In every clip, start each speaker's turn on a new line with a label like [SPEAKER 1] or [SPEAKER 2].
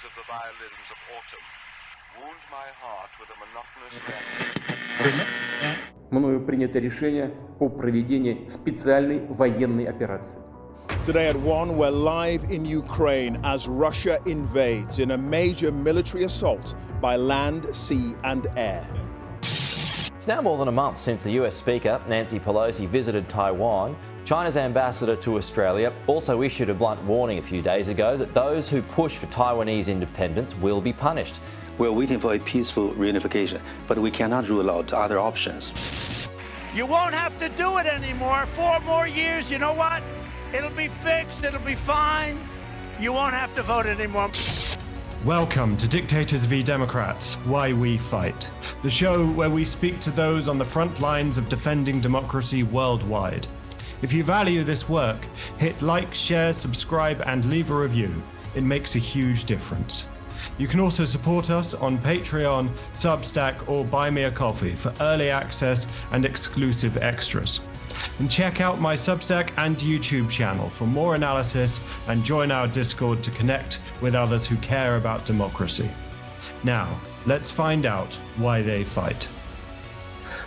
[SPEAKER 1] of the violins of autumn wound my heart with a monotonous melody.
[SPEAKER 2] Мною принято решение о проведении специальной военной операции.
[SPEAKER 3] Today at 1, we're live in Ukraine as Russia invades in a major military assault by land, sea and air.
[SPEAKER 4] It's now more than a month since the US Speaker, Nancy Pelosi, visited Taiwan. China's ambassador to Australia also issued a blunt warning a few days ago that those who push for Taiwanese independence will be punished.
[SPEAKER 5] We're waiting for a peaceful reunification, but we cannot rule out other options.
[SPEAKER 6] You won't have to do it anymore. 4 more years, you know what? It'll be fixed, it'll be fine. You won't have to vote anymore.
[SPEAKER 7] Welcome to Dictators v Democrats, Why We Fight, the show where we speak to those on the front lines of defending democracy worldwide. If you value this work, hit like, share, subscribe, and leave a review. It makes a huge difference. You can also support us on Patreon, Substack, or Buy Me a Coffee for early access and exclusive extras. And check out my Substack and YouTube channel for more analysis and join our Discord to connect with others who care about democracy. Now, let's find out why they fight.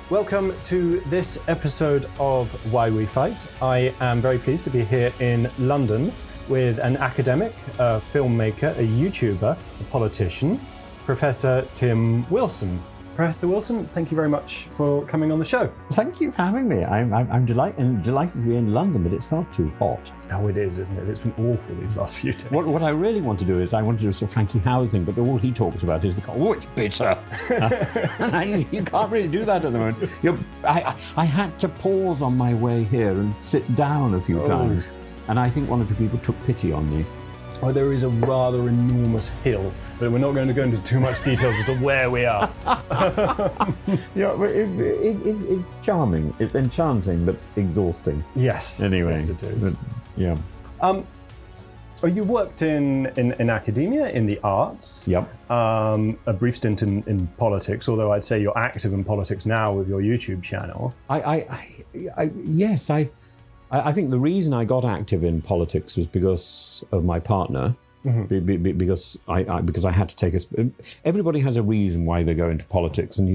[SPEAKER 8] Welcome to this episode of Why We Fight. I am very pleased to be here in London with an academic, a filmmaker, a YouTuber, a politician, Professor Tim Wilson. Professor Wilson, thank you very much for coming on the show.
[SPEAKER 9] Thank you for having me. I'm delighted to be in London, but it's far too hot.
[SPEAKER 8] Oh, it is, isn't it? It's been awful these last few days.
[SPEAKER 9] What I really want to do is I want to do some Frankie Howard thing, but all he talks about is it's bitter. And you can't really do that at the moment. I had to pause on my way here and sit down a few times. And I think one or two people took pity on me.
[SPEAKER 8] Oh, there is a rather enormous hill, but we're not going to go into too much details as to where we are.
[SPEAKER 9] It's charming, it's enchanting, but exhausting.
[SPEAKER 8] Yes.
[SPEAKER 9] Anyway,
[SPEAKER 8] yes it is.
[SPEAKER 9] But, yeah.
[SPEAKER 8] You've worked in academia, in the arts.
[SPEAKER 9] Yep.
[SPEAKER 8] A brief stint in politics, although I'd say you're active in politics now with your YouTube channel.
[SPEAKER 9] Yes. I think the reason I got active in politics was because of my partner, because I had to take everybody has a reason why they go into politics, and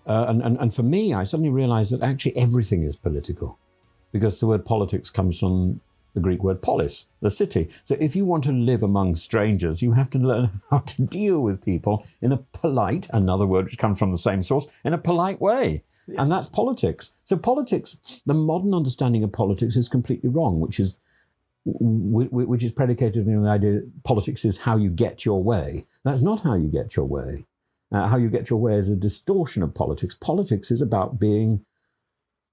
[SPEAKER 9] and for me, I suddenly realized that actually everything is political, because the word politics comes from the Greek word polis, the city. So if you want to live among strangers, you have to learn how to deal with people in a polite, another word which comes from the same source, in a polite way. Yes. And that's politics. So politics, the modern understanding of politics is completely wrong, which is predicated on the idea that politics is how you get your way. That's not how you get your way. How you get your way is a distortion of politics. Politics is about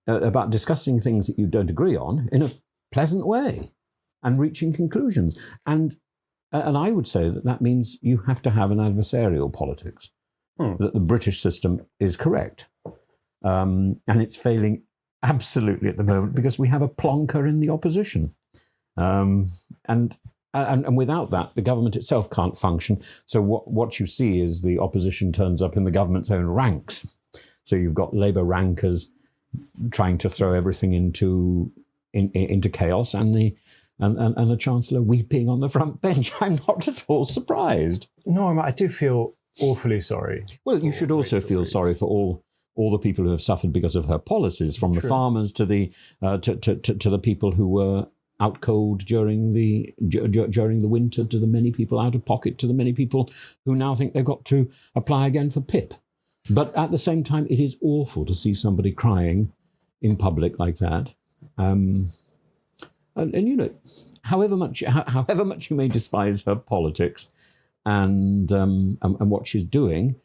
[SPEAKER 9] about discussing things that you don't agree on in a pleasant way and reaching conclusions. And I would say that means you have to have an adversarial politics, that the British system is correct. And it's failing absolutely at the moment because we have a plonker in the opposition. And without that, the government itself can't function. So what you see is the opposition turns up in the government's own ranks. So you've got Labour rankers trying to throw everything into chaos, and the Chancellor weeping on the front bench. I'm not at all surprised.
[SPEAKER 8] No, I do feel awfully sorry.
[SPEAKER 9] Well, you should also feel sorry for all the people who have suffered because of her policies, from the farmers to the people who were out cold during the winter, to the many people out of pocket, to the many people who now think they've got to apply again for PIP. But at the same time, it is awful to see somebody crying in public like that. And however much you may despise her politics and what she's doing,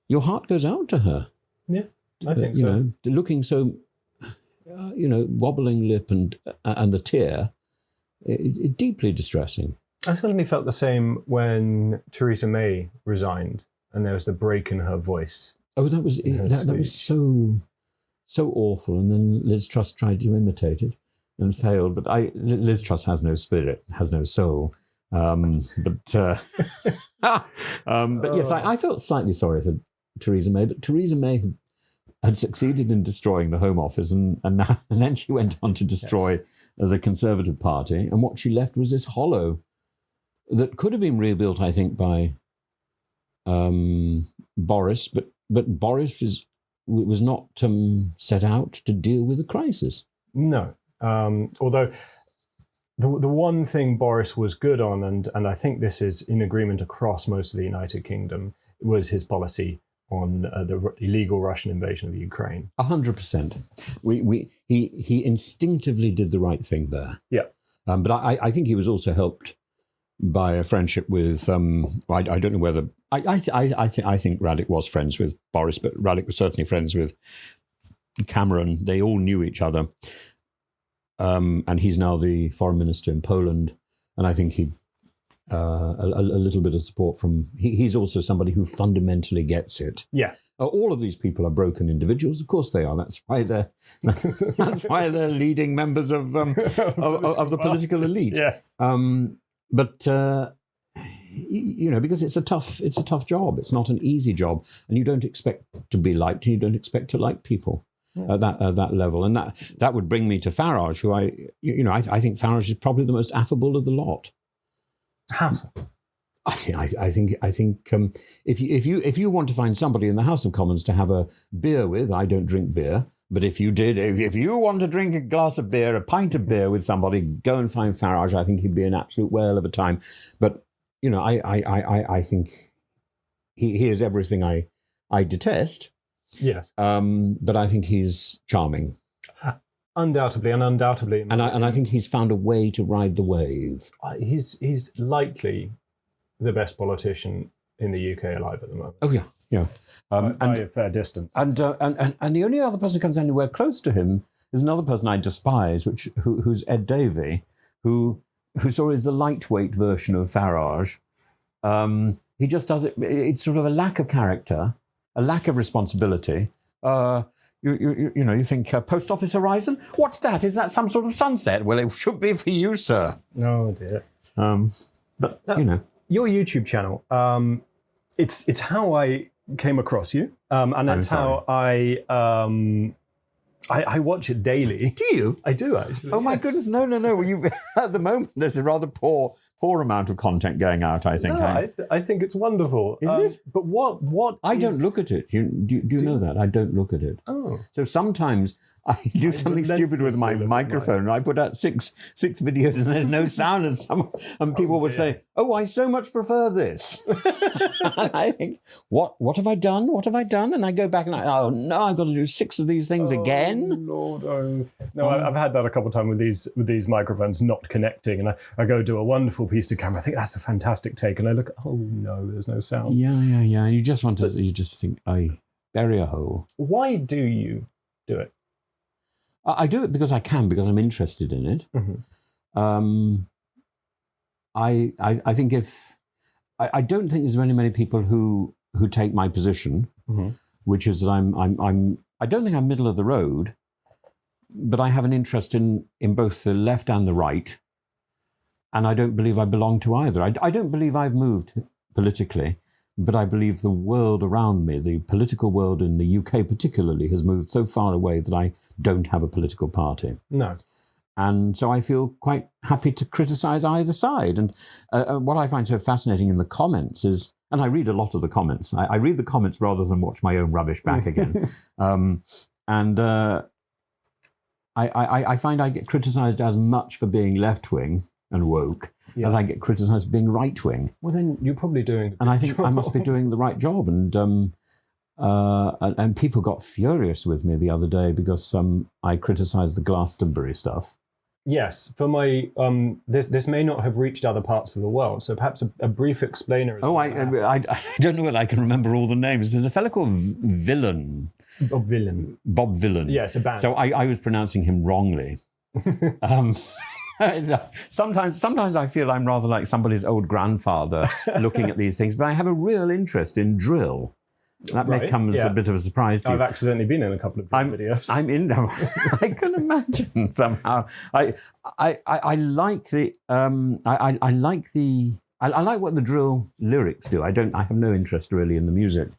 [SPEAKER 9] your heart goes out to her.
[SPEAKER 8] Yeah, I think so.
[SPEAKER 9] Looking so, wobbling lip and the tear, it's deeply distressing.
[SPEAKER 8] I suddenly felt the same when Theresa May resigned, and there was the break in her voice.
[SPEAKER 9] Oh, that was so awful. And then Liz Truss tried to imitate it and failed. But Liz Truss has no spirit, has no soul. But yes, I felt slightly sorry for Theresa May, but Theresa May had succeeded in destroying the Home Office, and then she went on to destroy the Conservative Party, and what she left was this hollow that could have been rebuilt, I think, by Boris, but Boris was not set out to deal with the crisis.
[SPEAKER 8] No. Although the one thing Boris was good on, and I think this is in agreement across most of the United Kingdom, was his policy on the illegal Russian invasion of Ukraine.
[SPEAKER 9] 100%. He instinctively did the right thing there.
[SPEAKER 8] Yeah.
[SPEAKER 9] But I think he was also helped by a friendship with, I don't know whether, I think Radek was friends with Boris, but Radek was certainly friends with Cameron. They all knew each other. And he's now the foreign minister in Poland. And I think he, a little bit of support from, he's also somebody who fundamentally gets it.
[SPEAKER 8] Yeah.
[SPEAKER 9] All of these people are broken individuals. Of course they are. That's why they're leading members of the political elite.
[SPEAKER 8] Yes.
[SPEAKER 9] But because it's a tough job. It's not an easy job, and you don't expect to be liked, and you don't expect to like people at that level. And that would bring me to Farage, who I think Farage is probably the most affable of the lot.
[SPEAKER 8] How so?
[SPEAKER 9] I think if you want to find somebody in the House of Commons to have a beer with, I don't drink beer. But if you want to drink a glass of beer, a pint of beer with somebody, go and find Farage. I think he'd be an absolute whale of a time. But I think he is everything I detest.
[SPEAKER 8] Yes.
[SPEAKER 9] But I think he's charming.
[SPEAKER 8] Undoubtedly. And
[SPEAKER 9] I think he's found a way to ride the wave.
[SPEAKER 8] He's likely the best politician in the UK alive at the moment.
[SPEAKER 9] Oh yeah.
[SPEAKER 8] By a fair distance.
[SPEAKER 9] And the only other person who comes anywhere close to him is another person I despise, who's Ed Davey, who sort of is the lightweight version of Farage. He just does it. It's sort of a lack of character, a lack of responsibility. You think Post Office Horizon? What's that? Is that some sort of sunset? Well, it should be for you, sir.
[SPEAKER 8] Oh dear.
[SPEAKER 9] But
[SPEAKER 8] your YouTube channel. It's how I came across you, and that's how I watch it daily.
[SPEAKER 9] Do you?
[SPEAKER 8] I do, actually.
[SPEAKER 9] Oh, my goodness. No. Well, at the moment, there's a rather poor amount of content going out, I think.
[SPEAKER 8] No, I think it's wonderful.
[SPEAKER 9] Is it?
[SPEAKER 8] But what
[SPEAKER 9] I don't look at it. Do you know that? I don't look at it.
[SPEAKER 8] Oh.
[SPEAKER 9] So sometimes I do something stupid with my microphone, and I put out six videos and there's no sound, and people would say, "Oh, I so much prefer this." And I think, what have I done? What have I done? And I go back and oh no, I've got to do 6 of these things again.
[SPEAKER 8] Lord, oh. No, I've had that a couple of times with these microphones not connecting, and I go do a wonderful piece to camera. I think that's a fantastic take, and I look, oh no, there's no sound.
[SPEAKER 9] Yeah. You just want to. You just think, I bury a hole.
[SPEAKER 8] Why do you do it?
[SPEAKER 9] I do it because I can, because I'm interested in it.
[SPEAKER 8] Mm-hmm.
[SPEAKER 9] I think I don't think there's very many people who take my position,
[SPEAKER 8] mm-hmm.
[SPEAKER 9] which is that I don't think I'm middle of the road, but I have an interest in both the left and the right, and I don't believe I belong to either. I don't believe I've moved politically, but I believe the world around me, the political world in the UK particularly, has moved so far away that I don't have a political party.
[SPEAKER 8] No.
[SPEAKER 9] And so I feel quite happy to criticise either side. And what I find so fascinating in the comments is, and I read a lot of the comments, I read the comments rather than watch my own rubbish back again. I find I get criticised as much for being left-wing and woke as I get criticised for being right-wing.
[SPEAKER 8] Well, then you're probably doing
[SPEAKER 9] and I think I must be doing the right job. And people got furious with me the other day because I criticised the Glastonbury stuff.
[SPEAKER 8] Yes, for my this may not have reached other parts of the world, so perhaps a brief explainer.
[SPEAKER 9] I don't know whether I can remember all the names. There's a fellow called Villain.
[SPEAKER 8] Bob Villain.
[SPEAKER 9] Bob Villain.
[SPEAKER 8] Yes, a band.
[SPEAKER 9] So I was pronouncing him wrongly. Sometimes I feel I'm rather like somebody's old grandfather looking at these things, but I have a real interest in drill. That may come as a bit of a surprise to you.
[SPEAKER 8] I've accidentally been in a couple of videos.
[SPEAKER 9] I'm in them. I can imagine somehow. I like the I like what the drill lyrics do. I have no interest really in the music,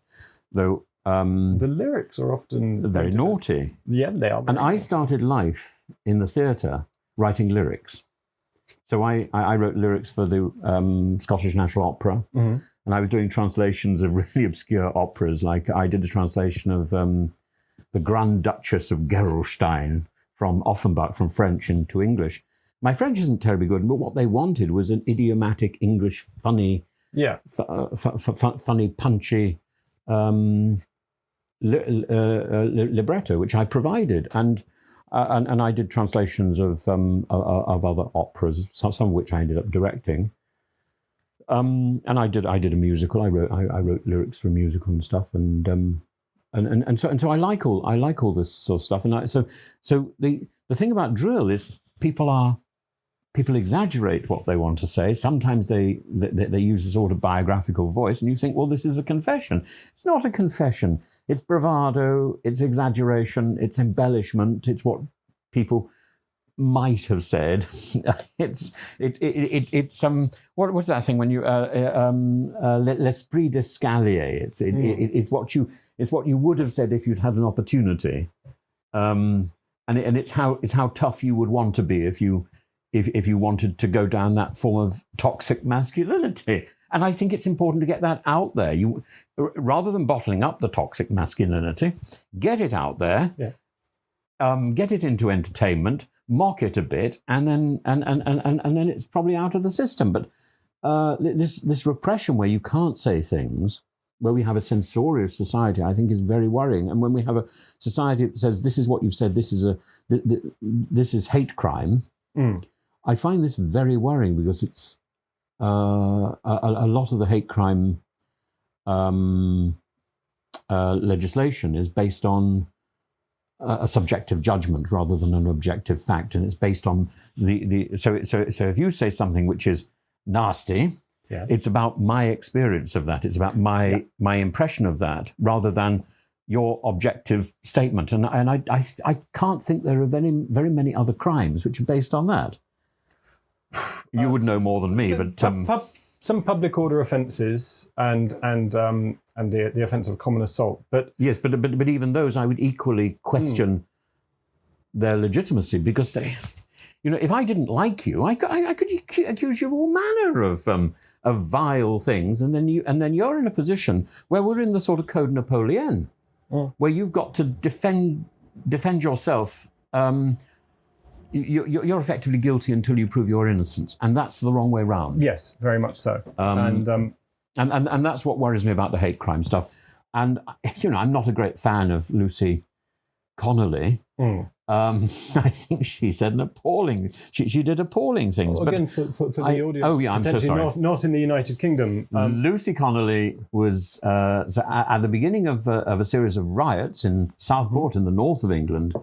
[SPEAKER 9] though.
[SPEAKER 8] The lyrics are often
[SPEAKER 9] very naughty.
[SPEAKER 8] Yeah, they are.
[SPEAKER 9] And I started life in the theatre writing lyrics. So I wrote lyrics for the Scottish National Opera, and I was doing translations of really obscure operas. Like I did a translation of the Grand Duchess of Gerolstein from Offenbach from French into English. My French isn't terribly good, but what they wanted was an idiomatic English, funny, funny, punchy libretto, which I provided, and I did translations of other operas, some of which I ended up directing. And I did a musical. I wrote lyrics for a musical and stuff, and so I like all this sort of stuff. And so the thing about drill is people exaggerate what they want to say. Sometimes they use this autobiographical voice, and you think, well, this is a confession. It's not a confession. It's bravado. It's exaggeration. It's embellishment. It's what people might have said. It's what's that thing when you l'esprit d'escalier. It's what you would have said if you'd had an opportunity, and it's how tough you would want to be if you wanted to go down that form of toxic masculinity. And I think it's important to get that out there. You, rather than bottling up the toxic masculinity, get it out there, get it into entertainment, mock it a bit, and then it's probably out of the system. But this repression where you can't say things, where we have a censorious society, I think is very worrying. And when we have a society that says this is what you've said, this is hate crime. I find this very worrying because it's a lot of the hate crime legislation is based on a subjective judgment rather than an objective fact, and it's based on so if you say something which is nasty, it's about my experience of that. It's about my impression of that rather than your objective statement. And I can't think there are very many other crimes which are based on that. You would know more than me, but
[SPEAKER 8] some public order offences and the offence of common assault. But
[SPEAKER 9] yes, but even those I would equally question their legitimacy, because they, if I didn't like you, I could accuse you of all manner of vile things, and then you're in a position where we're in the sort of Code Napoleon, where you've got to defend yourself. You're effectively guilty until you prove your innocence, and that's the wrong way round.
[SPEAKER 8] Yes, very much so.
[SPEAKER 9] And that's what worries me about the hate crime stuff. And I'm not a great fan of Lucy Connolly. I think she said an appalling. She did appalling things.
[SPEAKER 8] Well, again, for the audience.
[SPEAKER 9] Oh yeah, I'm so sorry.
[SPEAKER 8] Not in the United Kingdom.
[SPEAKER 9] Lucy Connolly was at the beginning of a series of riots in Southport in the north of England.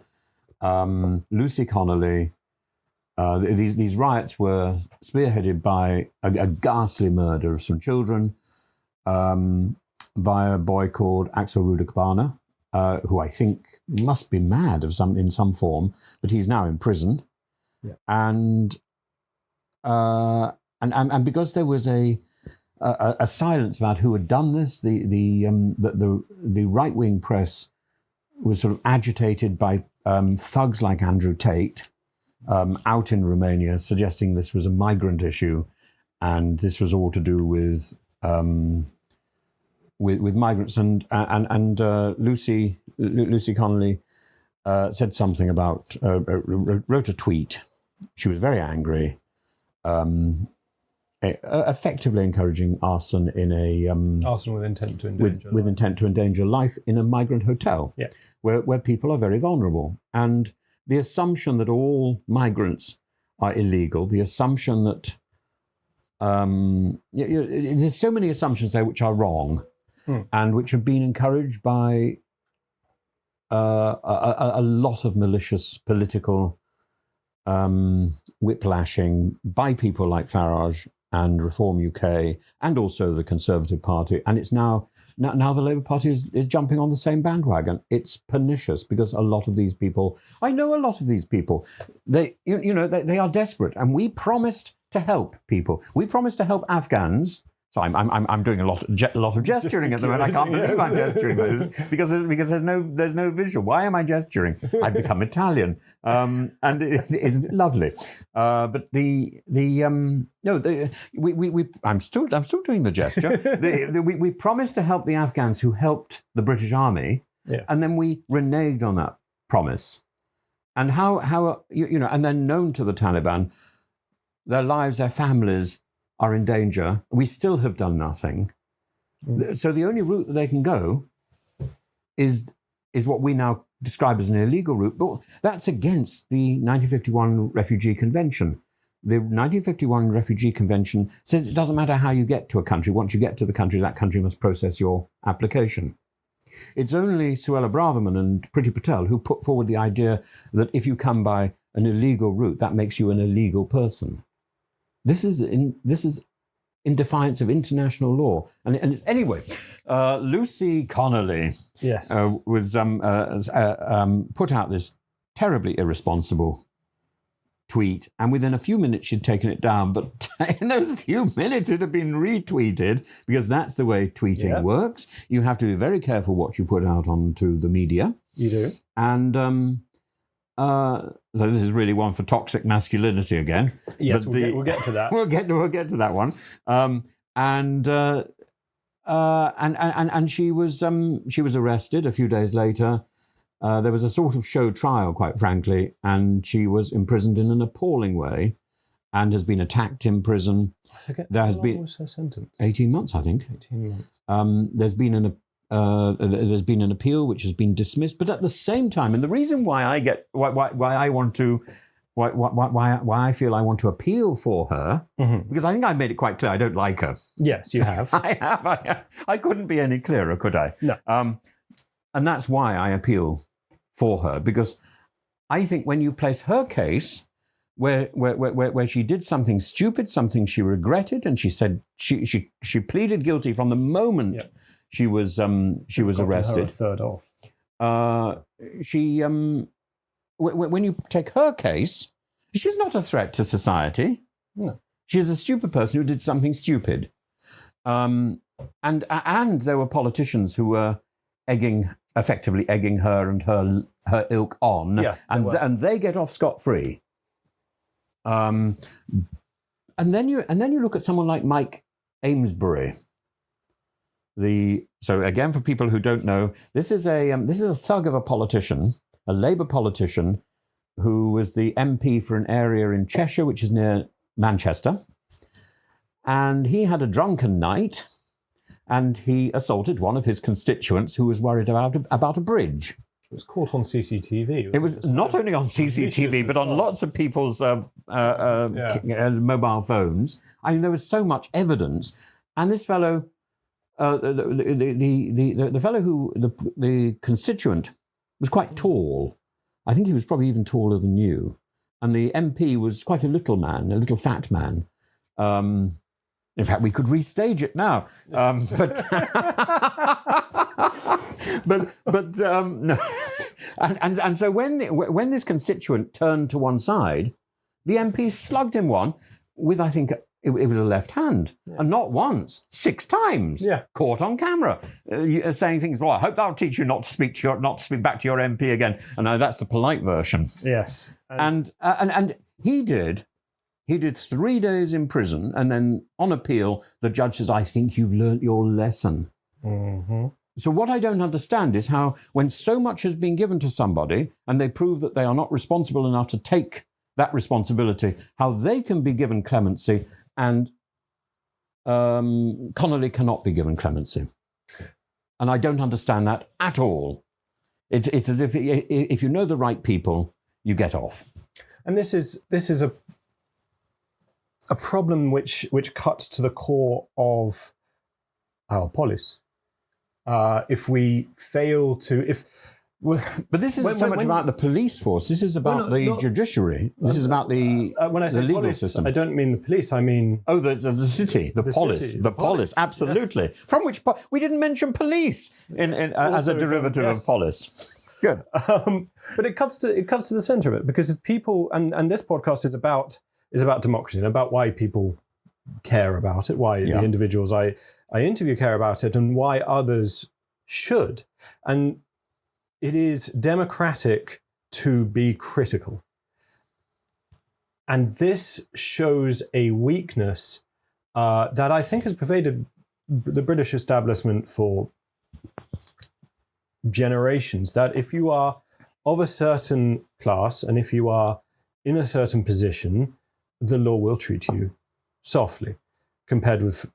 [SPEAKER 9] Lucy Connolly, these riots were spearheaded by a ghastly murder of some children by a boy called Axel Rudakabana, who I think must be mad in some form, but he's now in prison. Yeah. And because there was a silence about who had done this, the right-wing press was sort of agitated by thugs like Andrew Tate out in Romania, suggesting this was a migrant issue, and this was all to do with migrants. And Lucy Connolly said something about wrote a tweet. She was very angry, effectively encouraging arson in a
[SPEAKER 8] arson with intent to endanger
[SPEAKER 9] with intent to endanger life in a migrant hotel, where people are very vulnerable. And the assumption that all migrants are illegal, the assumption that there's so many assumptions there which are wrong, and which have been encouraged by a lot of malicious political whiplashing by people like Farage and Reform UK, and also the Conservative Party. And it's now the Labour Party is jumping on the same bandwagon. It's pernicious because I know a lot of these people, they are desperate, and we promised to help people. We promised to help Afghans So I'm doing a lot of gesturing at the moment. I can't believe I'm gesturing those because there's no visual. Why am I gesturing? I've become Italian, and isn't it lovely? But I'm still doing the gesture. We promised to help the Afghans who helped the British Army, and then we reneged on that promise. And how and they're known to the Taliban. Their lives, their families are in danger. We still have done nothing. So the only route that they can go is what we now describe as an illegal route. But that's against the 1951 Refugee Convention. The 1951 Refugee Convention says it doesn't matter how you get to a country. Once you get to the country, that country must process your application. It's only Suella Braverman and Priti Patel who put forward the idea that if you come by an illegal route, that makes you an illegal person. This is in defiance of international law. And anyway, Lucy Connolly was put out this terribly irresponsible tweet, and within a few minutes she'd taken it down. But in those few minutes it had been retweeted, because that's the way tweeting works. You have to be very careful what you put out onto the media.
[SPEAKER 8] You do.
[SPEAKER 9] And so this is really one for toxic masculinity again.
[SPEAKER 8] Yes,
[SPEAKER 9] but
[SPEAKER 8] we'll get to that.
[SPEAKER 9] We'll get to that one. And she was arrested a few days later. There was a sort of show trial, quite frankly, and she was imprisoned in an appalling way, and has been attacked in prison.
[SPEAKER 8] I forget.
[SPEAKER 9] How
[SPEAKER 8] long was her sentence?
[SPEAKER 9] 18 months, I think.
[SPEAKER 8] 18 months.
[SPEAKER 9] There's been an appeal which has been dismissed, but at the same time, and the reason why I feel I want to appeal for her, because I think I made it quite clear I don't like her.
[SPEAKER 8] Yes, you have.
[SPEAKER 9] I have. I couldn't be any clearer, could I?
[SPEAKER 8] No.
[SPEAKER 9] And that's why I appeal for her, because I think when you place her case where she did something stupid, something she regretted, and she said she pleaded guilty from the moment she was arrested.
[SPEAKER 8] Her a third off.
[SPEAKER 9] When you take her case, she's not a threat to society.
[SPEAKER 8] No.
[SPEAKER 9] She's a stupid person who did something stupid. And there were politicians who were effectively egging her and her ilk on, and they get off scot-free. And then you look at someone like Mike Amesbury. So again, for people who don't know, this is a thug of a politician, a Labour politician, who was the MP for an area in Cheshire, which is near Manchester, and he had a drunken night. And he assaulted one of his constituents who was worried about a bridge.
[SPEAKER 8] It was caught on CCTV.
[SPEAKER 9] It was not only on CCTV, but on lots of people's mobile phones. I mean, there was so much evidence. And this fellow, the fellow the constituent, was quite tall. I think he was probably even taller than you. And the MP was quite a little man, a little fat man. In fact, we could restage it now, no. And so when this constituent turned to one side, the MP slugged him one with, I think it was a left hand, and not once, 6 times. Caught on camera, saying things. Well, I hope that'll teach you not to speak back to your MP again. And that's the polite version.
[SPEAKER 8] Yes,
[SPEAKER 9] and he did. He did 3 days in prison, and then on appeal, the judge says, I think you've learnt your lesson.
[SPEAKER 8] Mm-hmm.
[SPEAKER 9] So what I don't understand is how, when so much has been given to somebody, and they prove that they are not responsible enough to take that responsibility, how they can be given clemency, and Connolly cannot be given clemency. And I don't understand that at all. It's as if you know the right people, you get off.
[SPEAKER 8] And this is a problem which cuts to the core of our polis. If we fail to,
[SPEAKER 9] but this is so much about the police force. This is about the judiciary. This is about the
[SPEAKER 8] when I say
[SPEAKER 9] legal
[SPEAKER 8] polis,
[SPEAKER 9] system.
[SPEAKER 8] I don't mean the police. I mean
[SPEAKER 9] the city, the polis, the polis. Absolutely. Yes. From which we didn't mention police as a derivative of polis. Good.
[SPEAKER 8] But it cuts to the centre of it, because if people, and this podcast is about democracy and about why people care about it, why the individuals I interview care about it, and why others should. And it is democratic to be critical. And this shows a weakness that I think has pervaded the British establishment for generations, that if you are of a certain class and if you are in a certain position, the law will treat you softly, compared with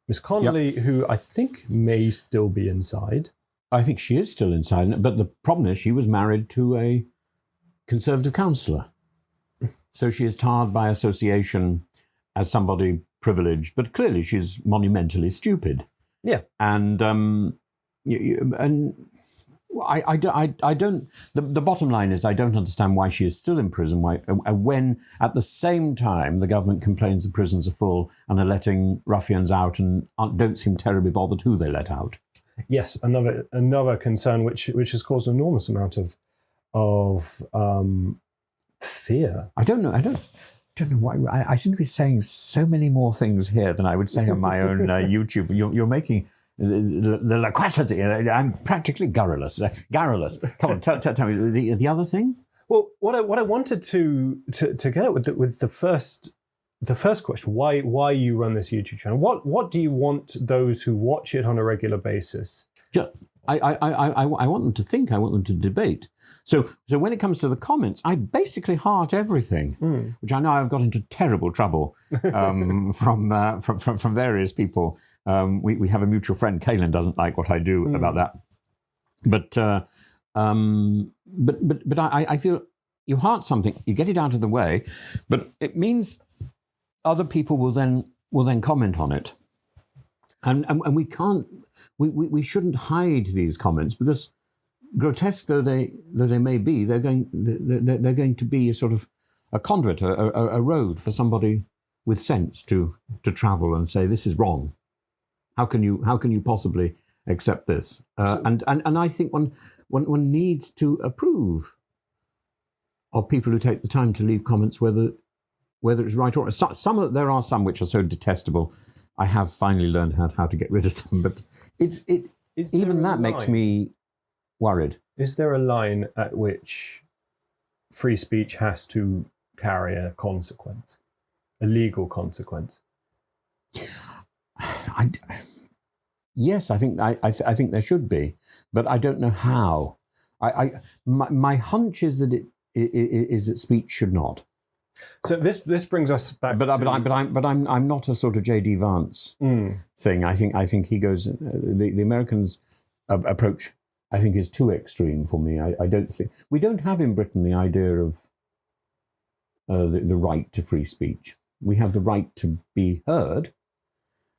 [SPEAKER 8] Miss Connolly, who I think may still be inside.
[SPEAKER 9] I think she is still inside, but the problem is she was married to a Conservative councillor. So she is tarred by association as somebody privileged, but clearly she's monumentally stupid.
[SPEAKER 8] Yeah.
[SPEAKER 9] And I don't. The bottom line is I don't understand why she is still in prison. When at the same time the government complains the prisons are full and are letting ruffians out and don't seem terribly bothered who they let out.
[SPEAKER 8] Yes, another concern which has caused an enormous amount of fear.
[SPEAKER 9] I don't know why. I seem to be saying so many more things here than I would say on my own YouTube. You're making the loquacity. I'm practically garrulous. Come on, tell me the other thing.
[SPEAKER 8] Well, what I wanted to get at with the first question, why you run this YouTube channel? What do you want those who watch it on a regular basis?
[SPEAKER 9] I want them to think. I want them to debate. So when it comes to the comments, I basically heart everything, which I know I've got into terrible trouble from various people. We have a mutual friend, Kaylin, doesn't like what I do about that. But I feel you heart something, you get it out of the way, but it means other people will then comment on it, and we can't. We shouldn't hide these comments because, grotesque though they may be, they're going to be a sort of a conduit, a road for somebody with sense to travel and say this is wrong. How can you possibly accept this? And I think one needs to approve of people who take the time to leave comments, whether it's right or wrong. There are some which are so detestable. I have finally learned how to get rid of them, but even that makes me worried.
[SPEAKER 8] Is there a line at which free speech has to carry a consequence, a legal consequence?
[SPEAKER 9] Yes, I think there should be, but I don't know how. My hunch is that that speech should not.
[SPEAKER 8] So this brings us back.
[SPEAKER 9] But I'm not a sort of J.D. Vance thing. I think he goes. The Americans' approach, I think, is too extreme for me. I don't think we don't have in Britain the idea of the right to free speech. We have the right to be heard,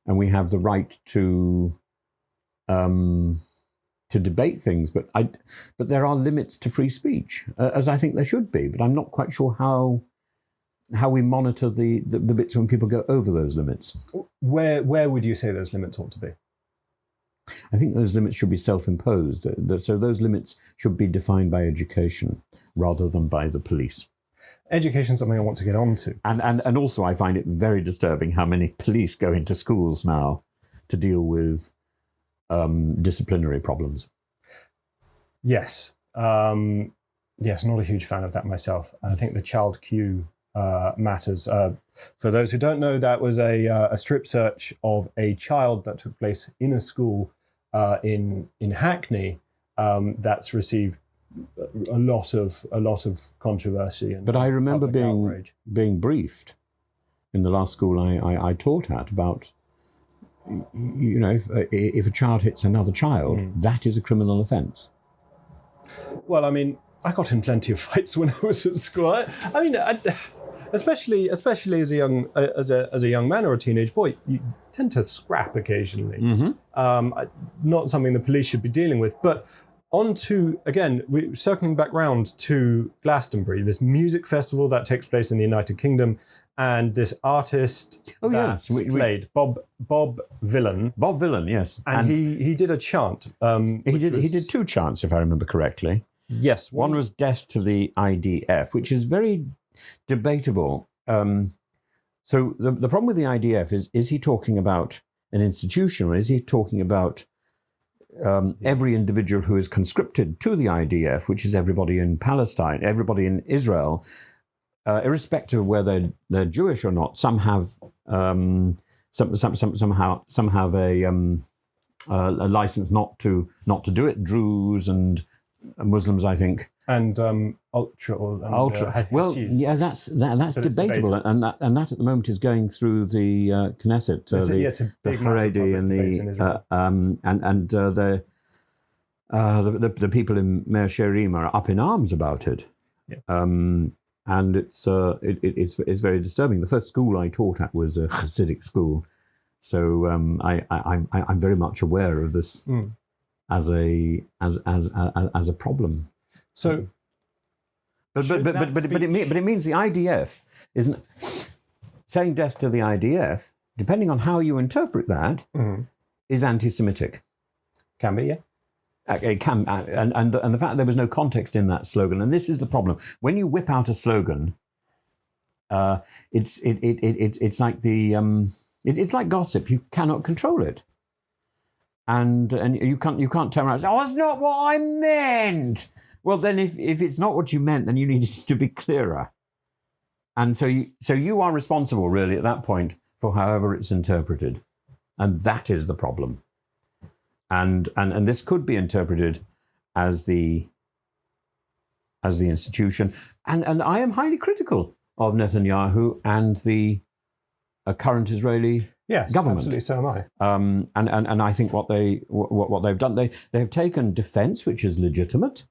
[SPEAKER 9] and we have the right to debate things. But there are limits to free speech, as I think there should be. But I'm not quite sure how we monitor the bits when people go over those limits.
[SPEAKER 8] Where would you say those limits ought to be?
[SPEAKER 9] I think those limits should be self-imposed. So those limits should be defined by education rather than by the police.
[SPEAKER 8] Education is something I want to get onto.
[SPEAKER 9] And also I find it very disturbing how many police go into schools now to deal with disciplinary problems.
[SPEAKER 8] Yes. Yes, not a huge fan of that myself. I think the child queue matters. For those who don't know, that was a strip search of a child that took place in a school in Hackney that's received a lot of controversy.
[SPEAKER 9] But I remember being briefed in the last school I taught at about, if a child hits another child, that is a criminal offence.
[SPEAKER 8] Well, I mean, I got in plenty of fights when I was at school. I mean, especially as a young man or a teenage boy, you tend to scrap occasionally. Mm-hmm. Not something the police should be dealing with. But on to, again, circling back round to Glastonbury, this music festival that takes place in the United Kingdom, and this artist played Bob Vylan.
[SPEAKER 9] Bob Vylan, yes.
[SPEAKER 8] And he did a chant.
[SPEAKER 9] He did two chants, if I remember correctly.
[SPEAKER 8] Yes.
[SPEAKER 9] One was Death to the IDF, which is very debatable. So the problem with the IDF is he talking about an institution, or is he talking about every individual who is conscripted to the IDF, which is everybody in Palestine, everybody in Israel, irrespective of whether they're Jewish or not? Some have some have a license not to do it. Druze and Muslims, I think,
[SPEAKER 8] and ultra.
[SPEAKER 9] Well, yeah, that's debatable, and that at the moment is going through the Knesset, the Haredi and the people in Meir Shearim are up in arms about it.
[SPEAKER 8] Yeah.
[SPEAKER 9] And it's very disturbing. The first school I taught at was a Hasidic school, so I'm very much aware of this as a problem.
[SPEAKER 8] So,
[SPEAKER 9] but it means the IDF isn't saying death to the IDF. Depending on how you interpret that, is anti-Semitic.
[SPEAKER 8] Can be, yeah.
[SPEAKER 9] It can, and the fact there was no context in that slogan, and this is the problem. When you whip out a slogan, it's like it's like gossip. You cannot control it, and you can't turn around and say, "Oh, that's not what I meant." Well, then if it's not what you meant, then you need to be clearer. And so you are responsible, really, at that point for however it's interpreted, and that is the problem. And this could be interpreted as the institution. And I am highly critical of Netanyahu and the current Israeli government.
[SPEAKER 8] Absolutely, so am I.
[SPEAKER 9] And I think what they've done, they have taken defense, which is legitimate,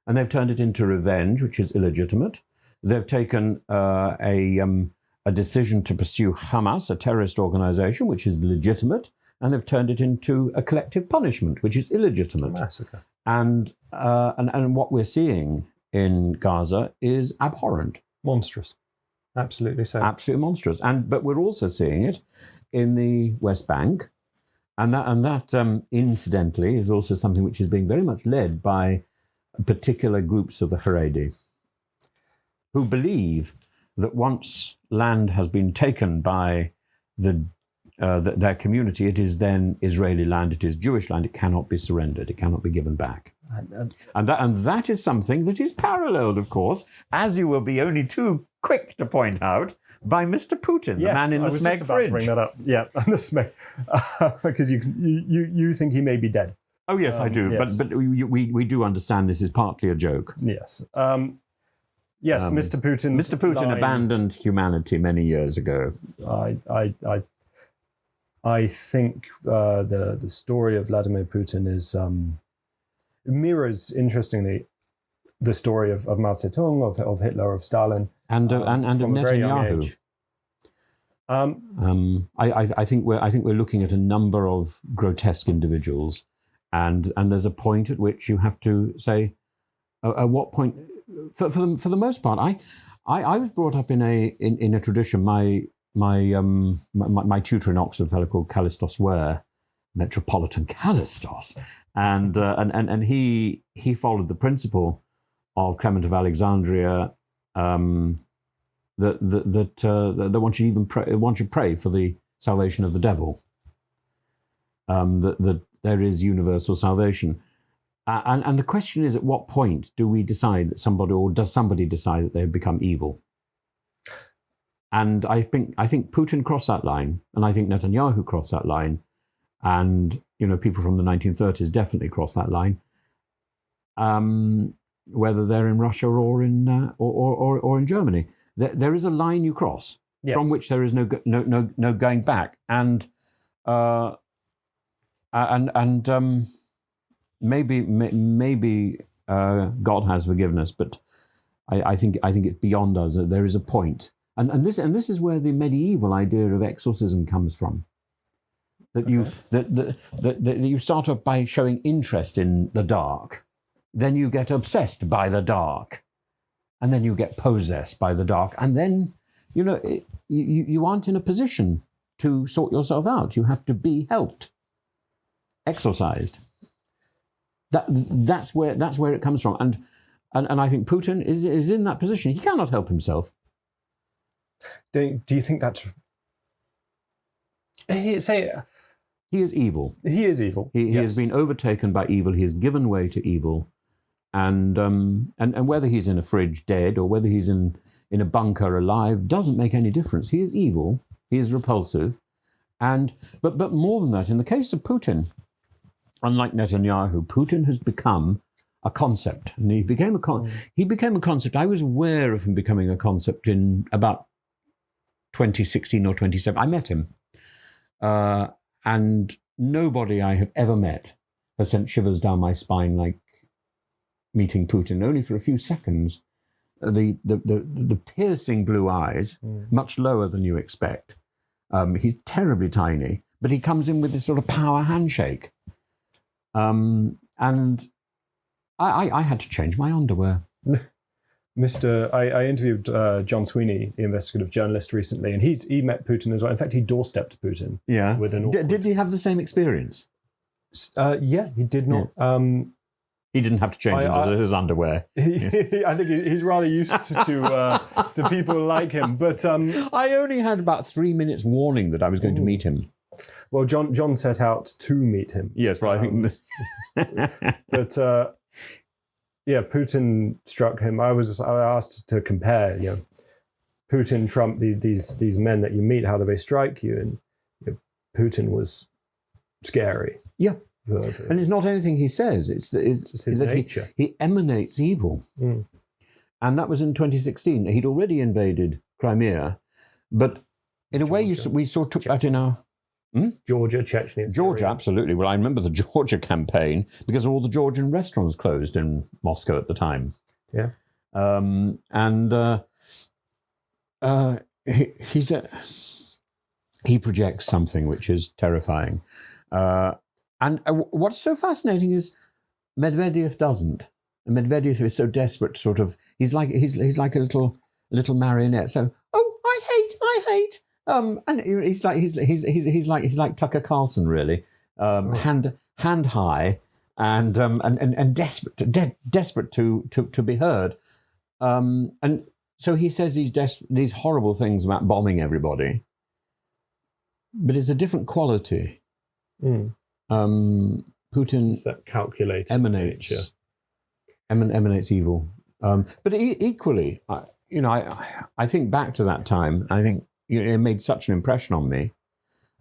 [SPEAKER 9] and they've turned it into revenge, which is illegitimate. They've taken a decision to pursue Hamas, a terrorist organization, which is legitimate, and they've turned it into a collective punishment, which is illegitimate.
[SPEAKER 8] Massacre.
[SPEAKER 9] And what we're seeing in Gaza is abhorrent.
[SPEAKER 8] Monstrous. Absolutely so.
[SPEAKER 9] Absolutely monstrous. But we're also seeing it in the West Bank. And that incidentally, is also something which is being very much led by particular groups of the Haredi, who believe that once land has been taken by their community, it is then Israeli land, it is Jewish land, it cannot be surrendered, it cannot be given back. And that is something that is paralleled, of course, as you will be only too quick to point out, by Mr. Putin, the man in the Smeg fridge.
[SPEAKER 8] To bring that up. Yeah, the Smeg, because you think he may be dead.
[SPEAKER 9] Oh yes, I do. Yes. But we do understand this is partly a joke.
[SPEAKER 8] Yes. Yes, Mr. Putin.
[SPEAKER 9] Mr. Putin abandoned humanity many years ago.
[SPEAKER 8] I think the story of Vladimir Putin is mirrors, interestingly, the story of Mao Zedong, of Hitler, of Stalin, and of Netanyahu.
[SPEAKER 9] I think we're looking at a number of grotesque individuals, and there's a point at which you have to say, at what point, for the most part, I was brought up in a tradition. My tutor in Oxford, a fellow called Callistos Ware, Metropolitan Callistos, and he followed the principle of Clement of Alexandria, that one should pray for the salvation of the devil. That there is universal salvation, and the question is, at what point do we decide that somebody, or does somebody decide that they have become evil? And I think Putin crossed that line, and I think Netanyahu crossed that line, and people from the 1930s definitely crossed that line. Whether they're in Russia or in Germany, there is a line you cross, yes, from which there is no going back, and maybe God has forgiveness, but I think it's beyond us. There is a point. And this is where the medieval idea of exorcism comes from. That you start off by showing interest in the dark, then you get obsessed by the dark, and then you get possessed by the dark, and then you aren't in a position to sort yourself out. You have to be helped, exorcised. That's where it comes from, and I think Putin is in that position. He cannot help himself.
[SPEAKER 8] Do you think that's...
[SPEAKER 9] He is evil.
[SPEAKER 8] He is evil.
[SPEAKER 9] He has been overtaken by evil. He has given way to evil. And whether he's in a fridge dead or whether he's in a bunker alive doesn't make any difference. He is evil. He is repulsive. But more than that, in the case of Putin, unlike Netanyahu, Putin has become a concept. And he became a concept. I was aware of him becoming a concept in about 2016 or 2017. I met him. And nobody I have ever met has sent shivers down my spine like meeting Putin, only for a few seconds. The piercing blue eyes, much lower than you expect. He's terribly tiny, but he comes in with this sort of power handshake. And I had to change my underwear.
[SPEAKER 8] I interviewed John Sweeney, the investigative journalist, recently, and he met Putin as well. In fact, he doorstepped Putin.
[SPEAKER 9] Yeah.
[SPEAKER 8] With an
[SPEAKER 9] did he have the same experience?
[SPEAKER 8] Yeah, he did not.
[SPEAKER 9] Yeah. He didn't have to change into his underwear.
[SPEAKER 8] I think he's rather used to people like him. But
[SPEAKER 9] I only had about 3 minutes warning that I was going to meet him.
[SPEAKER 8] Well, John set out to meet him.
[SPEAKER 9] Yes, well, I think...
[SPEAKER 8] But... yeah, Putin struck him. I asked to compare, Putin, Trump, these men that you meet. How do they strike you? And Putin was scary.
[SPEAKER 9] Yeah, and it's not anything he says. It's
[SPEAKER 8] his
[SPEAKER 9] that
[SPEAKER 8] nature.
[SPEAKER 9] He emanates evil, and that was in 2016. He'd already invaded Crimea, but in a way, we sort of took that in our.
[SPEAKER 8] Georgia, Chechnya.
[SPEAKER 9] Georgia, absolutely. Well, I remember the Georgia campaign because all the Georgian restaurants closed in Moscow at the time.
[SPEAKER 8] Yeah.
[SPEAKER 9] He projects something which is terrifying. And what's so fascinating is Medvedev doesn't. And Medvedev is so desperate, sort of. He's like a little marionette. So, I hate. And he's like Tucker Carlson, really, hand high, and desperate to be heard, and so he says these horrible things about bombing everybody, but it's a different quality. Putin
[SPEAKER 8] it's that calculated
[SPEAKER 9] emanates evil, but equally, I think back to that time. I think. It made such an impression on me,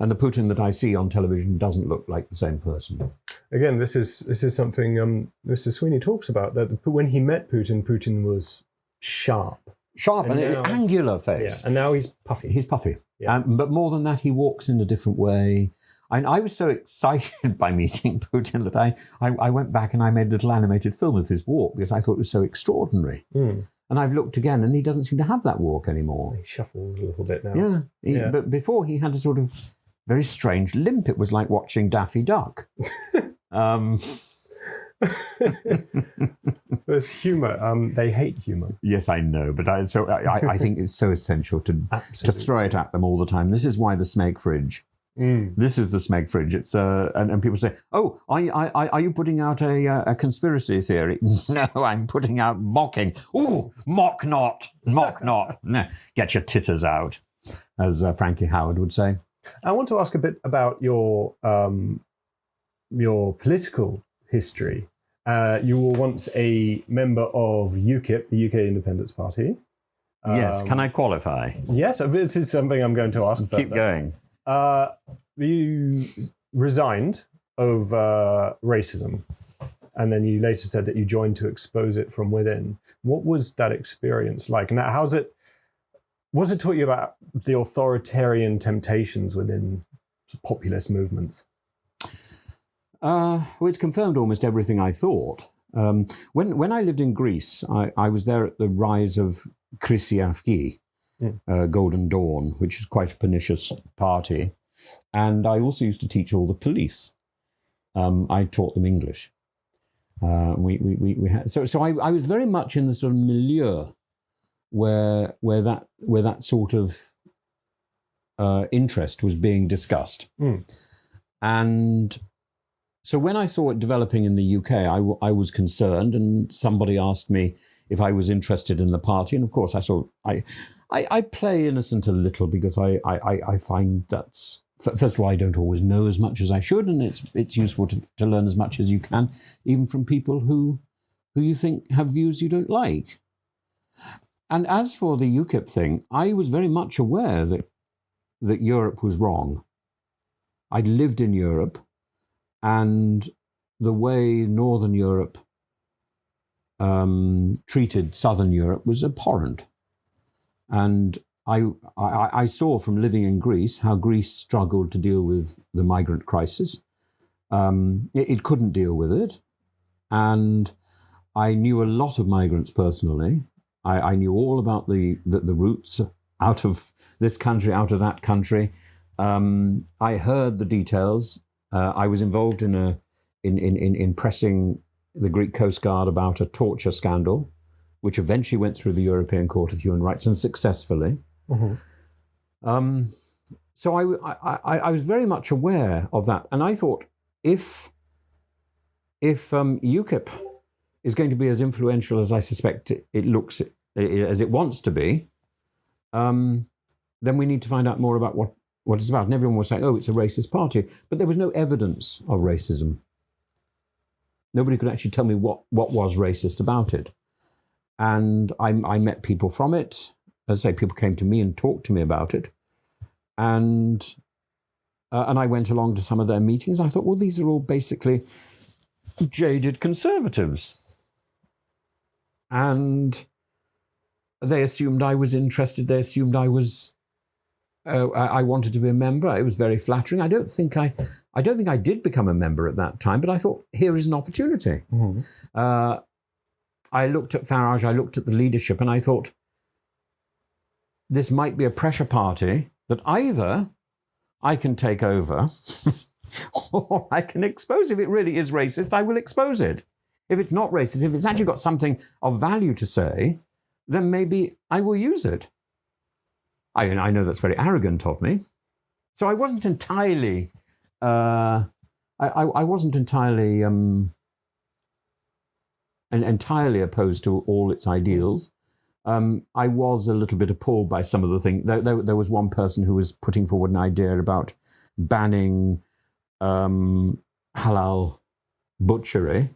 [SPEAKER 9] and the Putin that I see on television doesn't look like the same person.
[SPEAKER 8] Again, this is something Mr. Sweeney talks about. That when he met Putin, Putin was sharp
[SPEAKER 9] and an angular face,
[SPEAKER 8] and now he's puffy.
[SPEAKER 9] He's puffy,
[SPEAKER 8] yeah.
[SPEAKER 9] But more than that, he walks in a different way. And I was so excited by meeting Putin that I went back and I made a little animated film of his walk because I thought it was so extraordinary. And I've looked again, and he doesn't seem to have that walk anymore.
[SPEAKER 8] He shuffles a little bit now.
[SPEAKER 9] Yeah. But before, he had a sort of very strange limp. It was like watching Daffy Duck.
[SPEAKER 8] There's humour. They hate humour.
[SPEAKER 9] Yes, I know. But I think it's so essential to throw it at them all the time. This is why the Smeg fridge. This is the Smeg fridge. It's and people say, "Oh, are you putting out a conspiracy theory?" No, I'm putting out mocking. Ooh, mock not. No, get your titters out, as Frankie Howard would say.
[SPEAKER 8] I want to ask a bit about your political history. You were once a member of UKIP, the UK Independence Party.
[SPEAKER 9] Yes. Can I qualify?
[SPEAKER 8] Yes, this is something I'm going to ask.
[SPEAKER 9] Keep going.
[SPEAKER 8] You resigned over racism, and then you later said that you joined to expose it from within. What was that experience like? And was it taught you about the authoritarian temptations within populist movements?
[SPEAKER 9] Well, it's confirmed almost everything I thought. When I lived in Greece, I was there at the rise of Chrysiavgi, Golden Dawn, which is quite a pernicious party. And I also used to teach all the police. I taught them English. We had so I was very much in the sort of milieu where that sort of interest was being discussed. And so when I saw it developing in the UK, I was concerned, and somebody asked me if I was interested in the party, and of course I I play innocent a little because I find that's, first of all, I don't always know as much as I should, and it's useful to learn as much as you can, even from people who you think have views you don't like. And as for the UKIP thing, I was very much aware that Europe was wrong. I'd lived in Europe, and the way Northern Europe treated Southern Europe was abhorrent. And I saw from living in Greece how Greece struggled to deal with the migrant crisis. It couldn't deal with it. And I knew a lot of migrants personally. I knew all about the routes out of this country, out of that country. I heard the details. I was involved in pressing the Greek Coast Guard about a torture scandal, which eventually went through the European Court of Human Rights, and successfully. Mm-hmm. So I was very much aware of that, and I thought if UKIP is going to be as influential as I suspect it looks as it wants to be, then we need to find out more about what it's about. And everyone was saying, "Oh, it's a racist party," but there was no evidence of racism. Nobody could actually tell me what was racist about it. And I met people from it. As I say, people came to me and talked to me about it. And I went along to some of their meetings. I thought, well, these are all basically jaded conservatives. And they assumed I was interested. They assumed I wanted to be a member. It was very flattering. I don't think I did become a member at that time, but I thought, here is an opportunity. Mm-hmm. I looked at Farage, I looked at the leadership, and I thought, this might be a pressure party that either I can take over or I can expose. If it really is racist, I will expose it. If it's not racist, if it's actually got something of value to say, then maybe I will use it. I know that's very arrogant of me. So I wasn't entirely... I wasn't entirely entirely opposed to all its ideals. I was a little bit appalled by some of the things. There was one person who was putting forward an idea about banning halal butchery,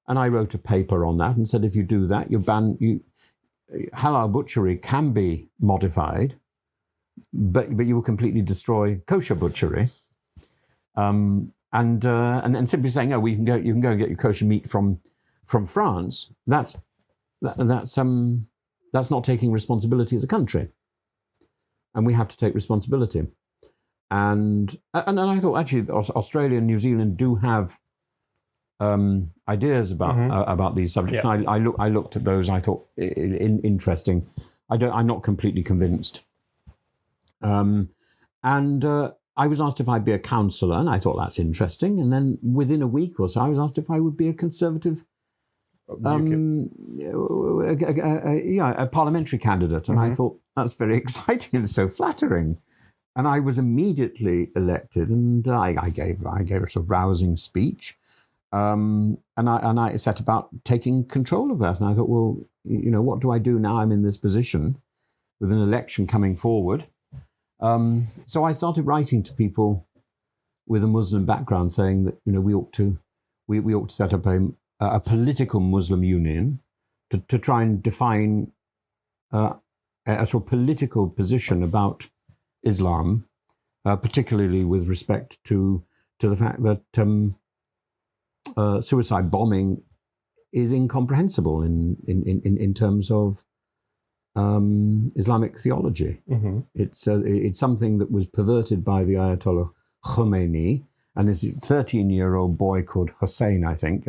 [SPEAKER 9] and I wrote a paper on that and said, if you do that, halal butchery can be modified, but you will completely destroy kosher butchery. And simply saying, oh, well, you can go and get your kosher meat from France. That's not taking responsibility as a country, and we have to take responsibility. And I thought actually Australia and New Zealand do have ideas about these subjects. Yeah. And I looked at those. I thought interesting. I'm not completely convinced. I was asked if I'd be a councillor, and I thought that's interesting. And then within a week or so, I was asked if I would be a Conservative, a parliamentary candidate. And I thought, that's very exciting and so flattering. And I was immediately elected, and I gave a sort of rousing speech. And I set about taking control of that. And I thought, well, what do I do now? I'm in this position with an election coming forward. So I started writing to people with a Muslim background, saying that we ought to set up a political Muslim union to try and define a sort of political position about Islam, particularly with respect to the fact that suicide bombing is incomprehensible in terms of Islamic theology. Mm-hmm. It's something that was perverted by the Ayatollah Khomeini and this 13-year-old boy called Hussein, I think.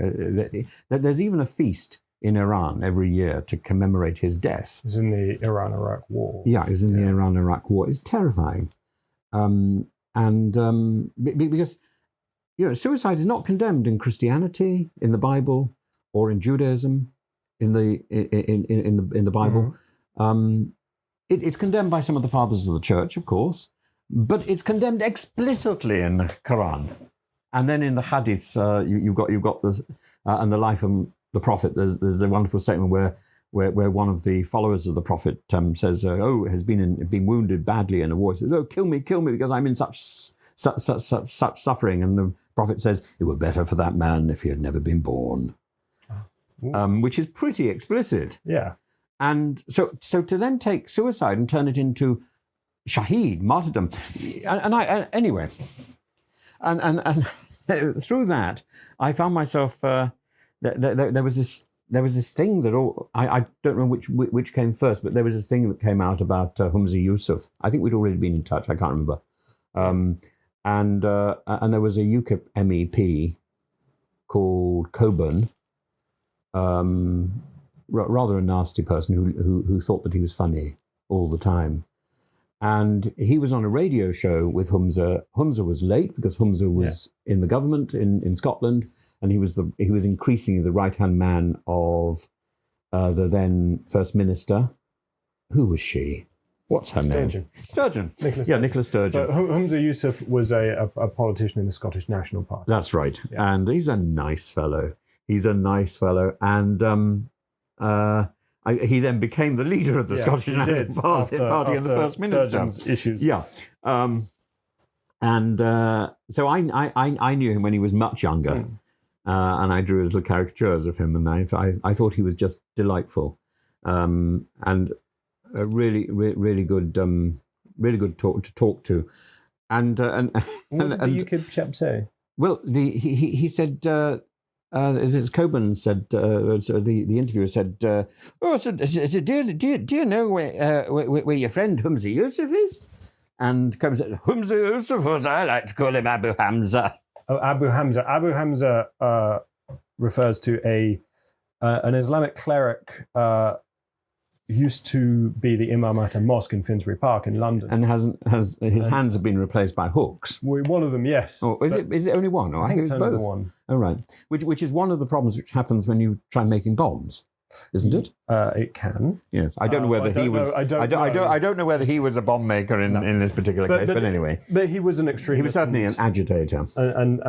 [SPEAKER 9] There's even a feast in Iran every year to commemorate his death.
[SPEAKER 8] It was in the Iran-Iraq War.
[SPEAKER 9] Yeah, it was in the Iran-Iraq War. It's terrifying. Because suicide is not condemned in Christianity, in the Bible, or in Judaism, in the Bible. Mm-hmm. It's condemned by some of the fathers of the church, of course, but it's condemned explicitly in the Quran, and then in the Hadiths, you've got this, and the life of the Prophet. There's a wonderful statement where where one of the followers of the Prophet says, has been wounded badly in a war. He says, kill me, because I'm in such suffering. And the Prophet says, it were better for that man if he had never been born. Which is pretty explicit.
[SPEAKER 8] Yeah.
[SPEAKER 9] And so to then take suicide and turn it into shaheed, martyrdom, and through that, I found myself, there was this thing that I don't know which came first, but there was this thing that came out about Humza Yusuf. I think we'd already been in touch. I can't remember. And there was a UKIP MEP called Coburn, rather a nasty person who thought that he was funny all the time. And he was on a radio show with Humza. Humza was late because Humza was in the government in Scotland, and he was increasingly the right-hand man of the then First Minister. Who was she? What's her name? Sturgeon. Nicola Sturgeon.
[SPEAKER 8] So Humza Yusuf was a politician in the Scottish National Party.
[SPEAKER 9] That's right.
[SPEAKER 8] Yeah.
[SPEAKER 9] And he's a nice fellow. And he then became the leader of the Scottish National Party and the First Minister.
[SPEAKER 8] Sturgeon's issues.
[SPEAKER 9] Yeah. So I knew him when he was much younger. And I drew little caricatures of him, and I thought he was just delightful. And a really good to talk to. And
[SPEAKER 8] what did the UKIP chap say?
[SPEAKER 9] Well, he said, as Coburn said, so the interviewer said, do you know where your friend Humza Yusuf is? And Coburn said, Humza Yusuf, as I like to call him, Abu Hamza.
[SPEAKER 8] Oh, Abu Hamza. Abu Hamza refers to an Islamic cleric used to be the imam at a mosque in Finsbury Park in London,
[SPEAKER 9] and his hands have been replaced by hooks.
[SPEAKER 8] Well, one of them, yes.
[SPEAKER 9] Oh, is it only one? Or
[SPEAKER 8] I think it's only
[SPEAKER 9] both.
[SPEAKER 8] the one.
[SPEAKER 9] Oh, right. Which is one of the problems which happens when you try making bombs, isn't it?
[SPEAKER 8] It can.
[SPEAKER 9] Yes. I don't know whether he was. I don't know whether he was a bomb maker in this particular case. But anyway,
[SPEAKER 8] but he was an extremist.
[SPEAKER 9] He was certainly an agitator
[SPEAKER 8] and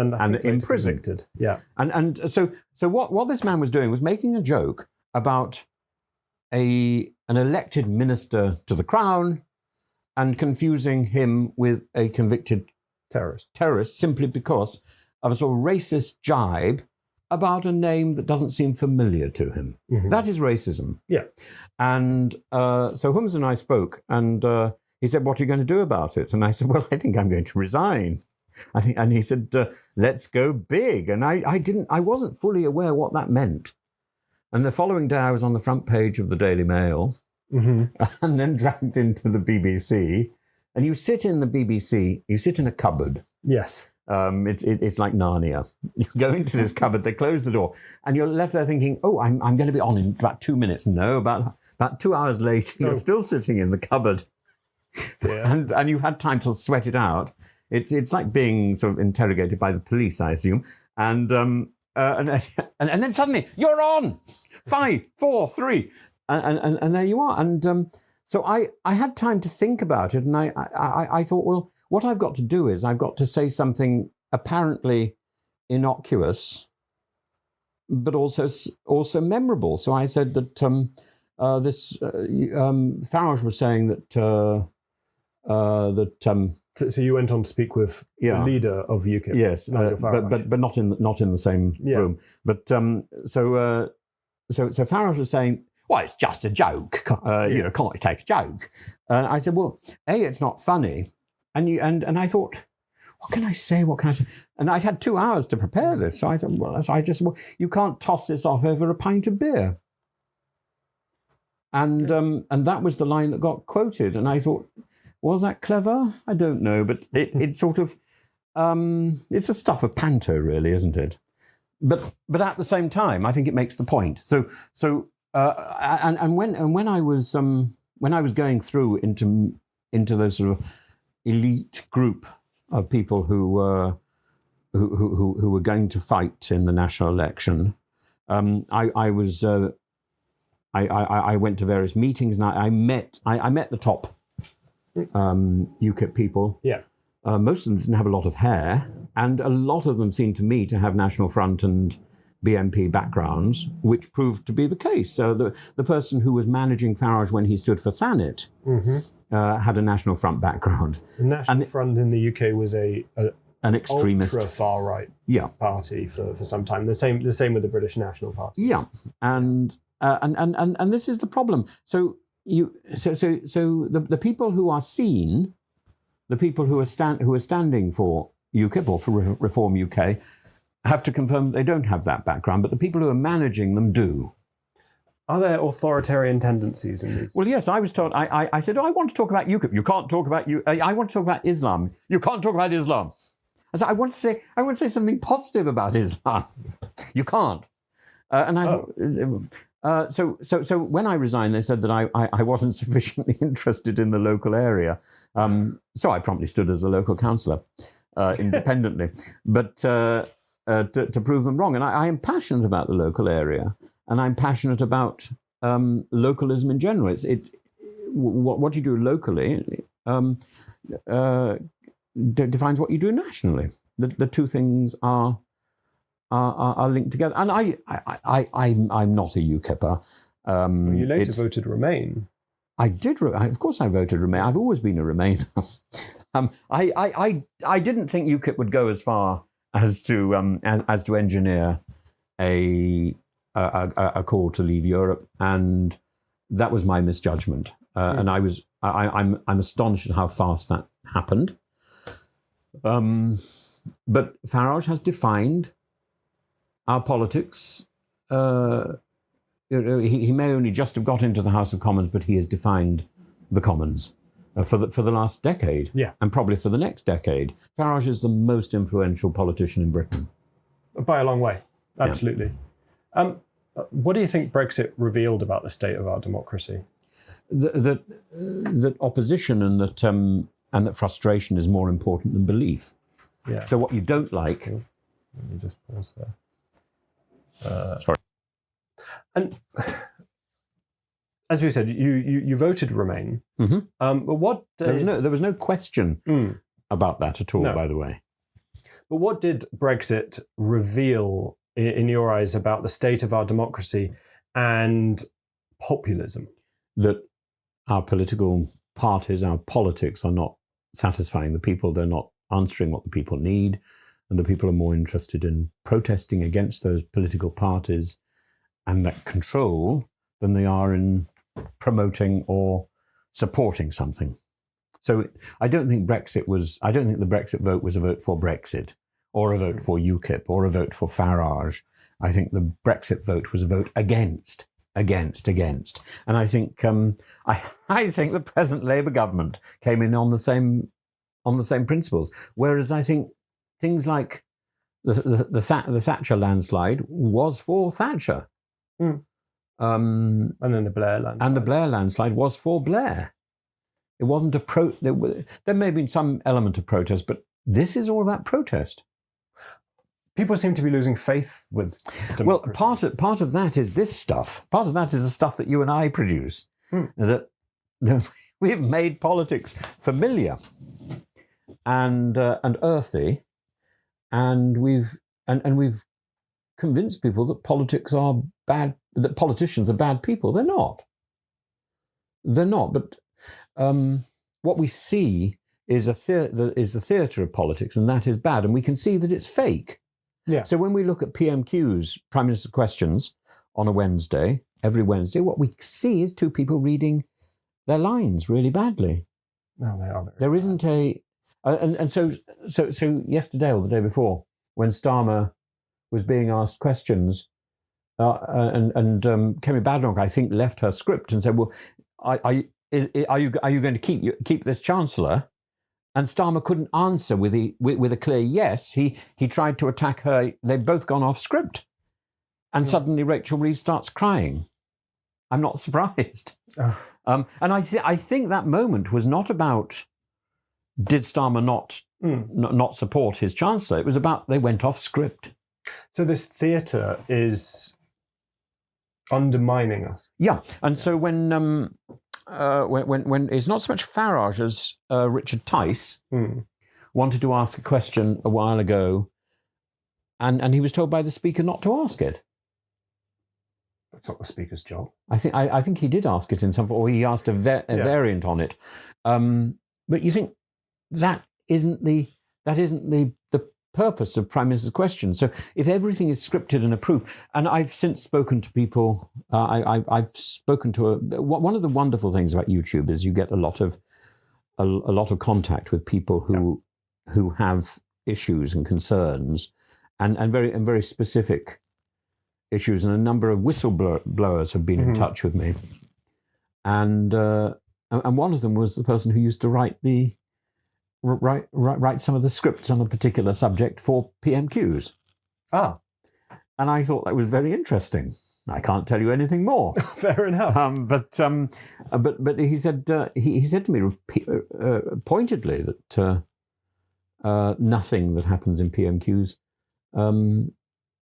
[SPEAKER 9] imprisoned.
[SPEAKER 8] Convicted. Yeah.
[SPEAKER 9] And so what this man was doing was making a joke about an elected minister to the crown and confusing him with a convicted terrorist simply because of a sort of racist jibe about a name that doesn't seem familiar to him. Mm-hmm. That is racism.
[SPEAKER 8] Yeah.
[SPEAKER 9] And so Humza and I spoke, and he said, what are you going to do about it? And I said, well, I think I'm going to resign. And he said, let's go big. And I wasn't fully aware what that meant. And the following day, I was on the front page of the Daily Mail, and then dragged into the BBC. And you sit in the BBC, you sit in a cupboard.
[SPEAKER 8] Yes.
[SPEAKER 9] It's like Narnia. You go into this cupboard, they close the door, and you're left there thinking, oh, I'm going to be on in about 2 minutes. No, about 2 hours later, you're still sitting in the cupboard. Yeah. And you've had time to sweat it out. It's like being sort of interrogated by the police, I assume. And then suddenly you're on 5, 4, 3, and there you are. And so I had time to think about it, and I thought, well, what I've got to do is I've got to say something apparently innocuous, but also memorable. So I said that Farage was saying that
[SPEAKER 8] So you went on to speak with the leader of UKIP.
[SPEAKER 9] Yes, but not in the same room. But so Farage was saying, well, it's just a joke. Can't you take a joke? I said, well, it's not funny. And I thought, what can I say? And I'd had 2 hours to prepare this. So I said, well, you can't toss this off over a pint of beer. And that was the line that got quoted. And I thought, was that clever? I don't know, but it's sort of, it's a stuff of panto, really, isn't it? But at the same time, I think it makes the point. When I was going through into those sort of elite group of people who were going to fight in the national election, I went to various meetings, and I met the top UKIP people.
[SPEAKER 8] Yeah.
[SPEAKER 9] Most of them didn't have a lot of hair, and a lot of them seemed to me to have National Front and BNP backgrounds, which proved to be the case. So the person who was managing Farage when he stood for Thanet had a National Front background.
[SPEAKER 8] The National Front in the UK was an
[SPEAKER 9] extremist,
[SPEAKER 8] ultra far right party for some time. The same with the British National Party.
[SPEAKER 9] Yeah, and this is the problem. So the people who are seen, the people who are standing for UKIP or for Reform UK, have to confirm they don't have that background, but the people who are managing them do.
[SPEAKER 8] Are there authoritarian tendencies in these?
[SPEAKER 9] Well, yes, I was told. I said, I want to talk about UKIP. You can't talk about you. I want to talk about Islam. You can't talk about Islam. I said, I want to say something positive about Islam. You can't. So when I resigned, they said that I wasn't sufficiently interested in the local area. So I promptly stood as a local councillor independently, but to prove them wrong. And I am passionate about the local area, and I'm passionate about localism in general. What you do locally defines what you do nationally. The two things are linked together. And I'm not a UKIPper.
[SPEAKER 8] You later voted Remain.
[SPEAKER 9] I did. Of course, I voted Remain. I've always been a Remainer. I didn't think UKIP would go as far as to engineer a call to leave Europe, and that was my misjudgment. And I'm astonished at how fast that happened. But Farage has defined our politics. He may only just have got into the House of Commons, but he has defined the Commons for the last decade, and probably for the next decade. Farage is the most influential politician in Britain.
[SPEAKER 8] By a long way, absolutely. Yeah. What do you think Brexit revealed about the state of our democracy?
[SPEAKER 9] That opposition and that frustration is more important than belief.
[SPEAKER 8] Yeah.
[SPEAKER 9] So what you don't like...
[SPEAKER 8] Let me just pause there.
[SPEAKER 9] Sorry.
[SPEAKER 8] And as we said, you voted Remain.
[SPEAKER 9] Mm-hmm.
[SPEAKER 8] But what
[SPEAKER 9] there was no question about that at all, by the way.
[SPEAKER 8] But what did Brexit reveal in your eyes about the state of our democracy and populism?
[SPEAKER 9] That our political parties, our politics are not satisfying the people. They're not answering what the people need. And the people are more interested in protesting against those political parties and that control than they are in promoting or supporting something. So I don't think the Brexit vote was a vote for Brexit or a vote for UKIP or a vote for Farage. I think the Brexit vote was a vote against. And I think I think the present Labour government came in on the same principles. Whereas I think things like the Thatcher landslide was for Thatcher.
[SPEAKER 8] And then the Blair landslide.
[SPEAKER 9] And the Blair landslide was for Blair. It wasn't there may have been some element of protest, but this is all about protest.
[SPEAKER 8] People seem to be losing faith with democracy.
[SPEAKER 9] Well, part of that is this stuff. Part of that is the stuff that you and I produce. That we've made politics familiar and earthy, and we've convinced people that politics are bad, that politicians are bad people. They're not. But what we see is the theatre of politics, and that is bad, and we can see that it's fake.
[SPEAKER 8] Yeah.
[SPEAKER 9] So when we look at PMQs, Prime Minister's Questions, on a Wednesday, every Wednesday, what we see is two people reading their lines really badly.
[SPEAKER 8] No, they are.
[SPEAKER 9] There isn't a... So yesterday or the day before, when Starmer was being asked questions, and Kemi Badenoch, I think, left her script and said, well, are you going to keep this Chancellor? And Starmer couldn't answer with a clear yes. He tried to attack her. They'd both gone off script. And suddenly Rachel Reeves starts crying. I'm not surprised. And I think that moment was not about did Starmer not support his Chancellor. It was about they went off script.
[SPEAKER 8] So this theatre is undermining us.
[SPEAKER 9] Yeah. And so when it's not so much Farage as Richard Tice wanted to ask a question a while ago and he was told by the speaker not to ask it.
[SPEAKER 8] That's not the speaker's job.
[SPEAKER 9] I think he did ask it in some, or he asked a variant on it. But you think that isn't the purpose of Prime Minister's question. So if everything is scripted and approved, and I've since spoken to people, I've spoken to one of the wonderful things about YouTube is you get a lot of contact with people who have issues and concerns, and very specific issues, and a number of whistleblowers have been in touch with me, and one of them was the person who used to write some of the scripts on a particular subject for PMQs.
[SPEAKER 8] Ah,
[SPEAKER 9] and I thought that was very interesting. I can't tell you anything more.
[SPEAKER 8] Fair enough.
[SPEAKER 9] But he said he said to me pointedly that nothing that happens in PMQs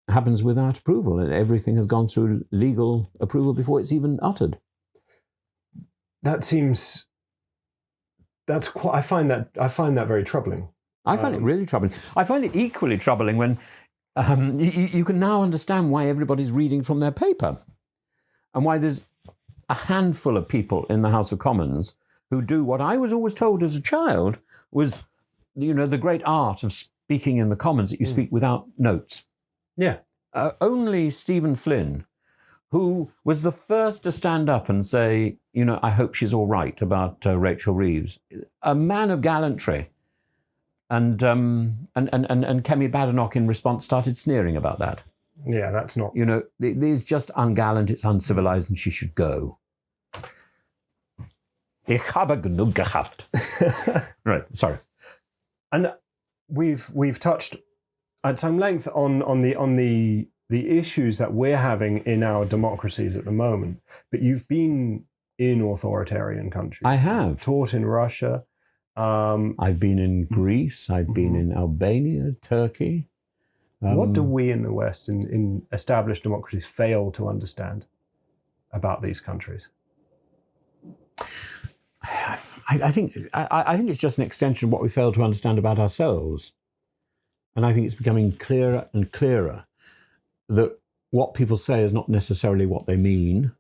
[SPEAKER 9] happens without approval, and everything has gone through legal approval before it's even uttered.
[SPEAKER 8] I find that very troubling.
[SPEAKER 9] I find it really troubling. I find it equally troubling when you can now understand why everybody's reading from their paper, and why there's a handful of people in the House of Commons who do what I was always told as a child was, the great art of speaking in the Commons, that you speak without notes.
[SPEAKER 8] Yeah.
[SPEAKER 9] Only Stephen Flynn, who was the first to stand up and say, I hope she's all right about Rachel Reeves, a man of gallantry. And Kemi Badenoch in response started sneering about that.
[SPEAKER 8] Yeah, that's not...
[SPEAKER 9] It's just ungallant, it's uncivilized, and she should go. Ich habe genug gehabt. Right, sorry.
[SPEAKER 8] And we've touched at some length on the issues that we're having in our democracies at the moment. But you've been in authoritarian countries.
[SPEAKER 9] I have.
[SPEAKER 8] Taught in Russia.
[SPEAKER 9] I've been in Greece. I've been in Albania, Turkey.
[SPEAKER 8] What do we in the West, in established democracies, fail to understand about these countries?
[SPEAKER 9] I think it's just an extension of what we fail to understand about ourselves. And I think it's becoming clearer and clearer that what people say is not necessarily what they mean.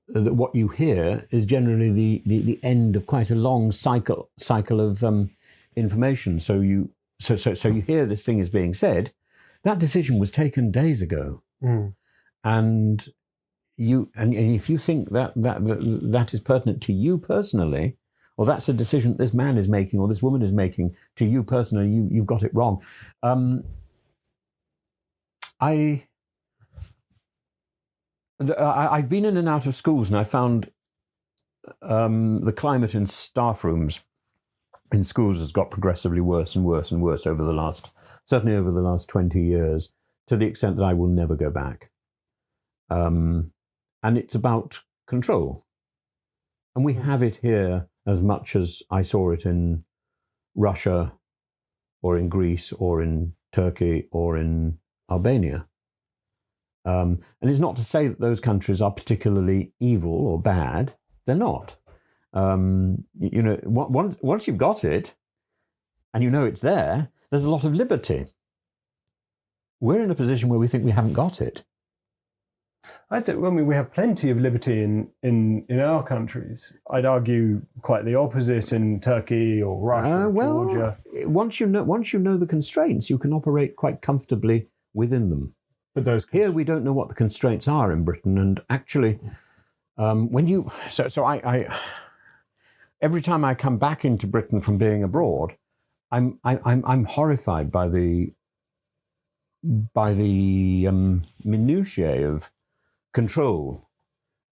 [SPEAKER 9] That what you hear is generally the end of quite a long cycle of information. So you hear this thing is being said. That decision was taken days ago, and if you think that is pertinent to you personally, or that's a decision this man is making or this woman is making to you personally, you've got it wrong. I've been in and out of schools, and I found the climate in staff rooms in schools has got progressively worse and worse and worse over the last 20 years, to the extent that I will never go back. And it's about control. And we have it here as much as I saw it in Russia or in Greece or in Turkey or in Albania. And it's not to say that those countries are particularly evil or bad. They're not. Once you've got it and it's there, there's a lot of liberty. We're in a position where we think we haven't got it.
[SPEAKER 8] We have plenty of liberty in our countries. I'd argue quite the opposite in Turkey or Russia, Georgia.
[SPEAKER 9] Once you know the constraints, you can operate quite comfortably within them.
[SPEAKER 8] But
[SPEAKER 9] here we don't know what the constraints are in Britain, and actually, every time I come back into Britain from being abroad, I'm horrified by the minutiae of control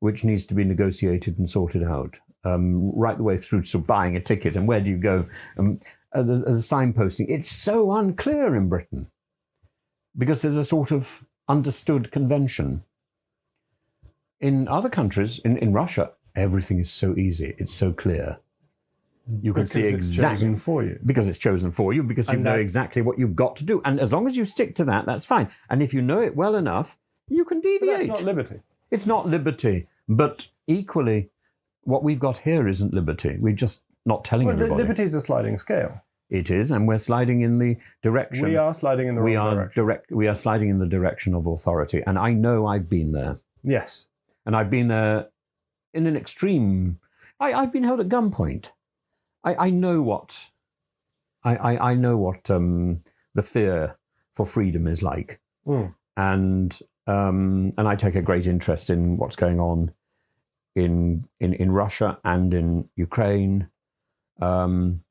[SPEAKER 9] which needs to be negotiated and sorted out, right the way through to buying a ticket and where do you go, the signposting. It's so unclear in Britain because there's a sort of understood convention. In other countries, in Russia, everything is so easy. It's so clear. You can see exactly
[SPEAKER 8] chosen for you.
[SPEAKER 9] Because it's chosen for you, because you know exactly what you've got to do. And as long as you stick to that, that's fine. And if you know it well enough, you can deviate.
[SPEAKER 8] But that's not liberty.
[SPEAKER 9] It's not liberty. But equally, what we've got here isn't liberty. We're just not telling everybody.
[SPEAKER 8] Liberty is a sliding scale.
[SPEAKER 9] It is, and we're sliding in the direction.
[SPEAKER 8] We are sliding in the wrong direction.
[SPEAKER 9] We are sliding in the direction of authority, and I know I've been there.
[SPEAKER 8] Yes.
[SPEAKER 9] And I've been there in an extreme. I've been held at gunpoint. I know what. I know what the fear for freedom is like, and I take a great interest in what's going on in Russia and in Ukraine.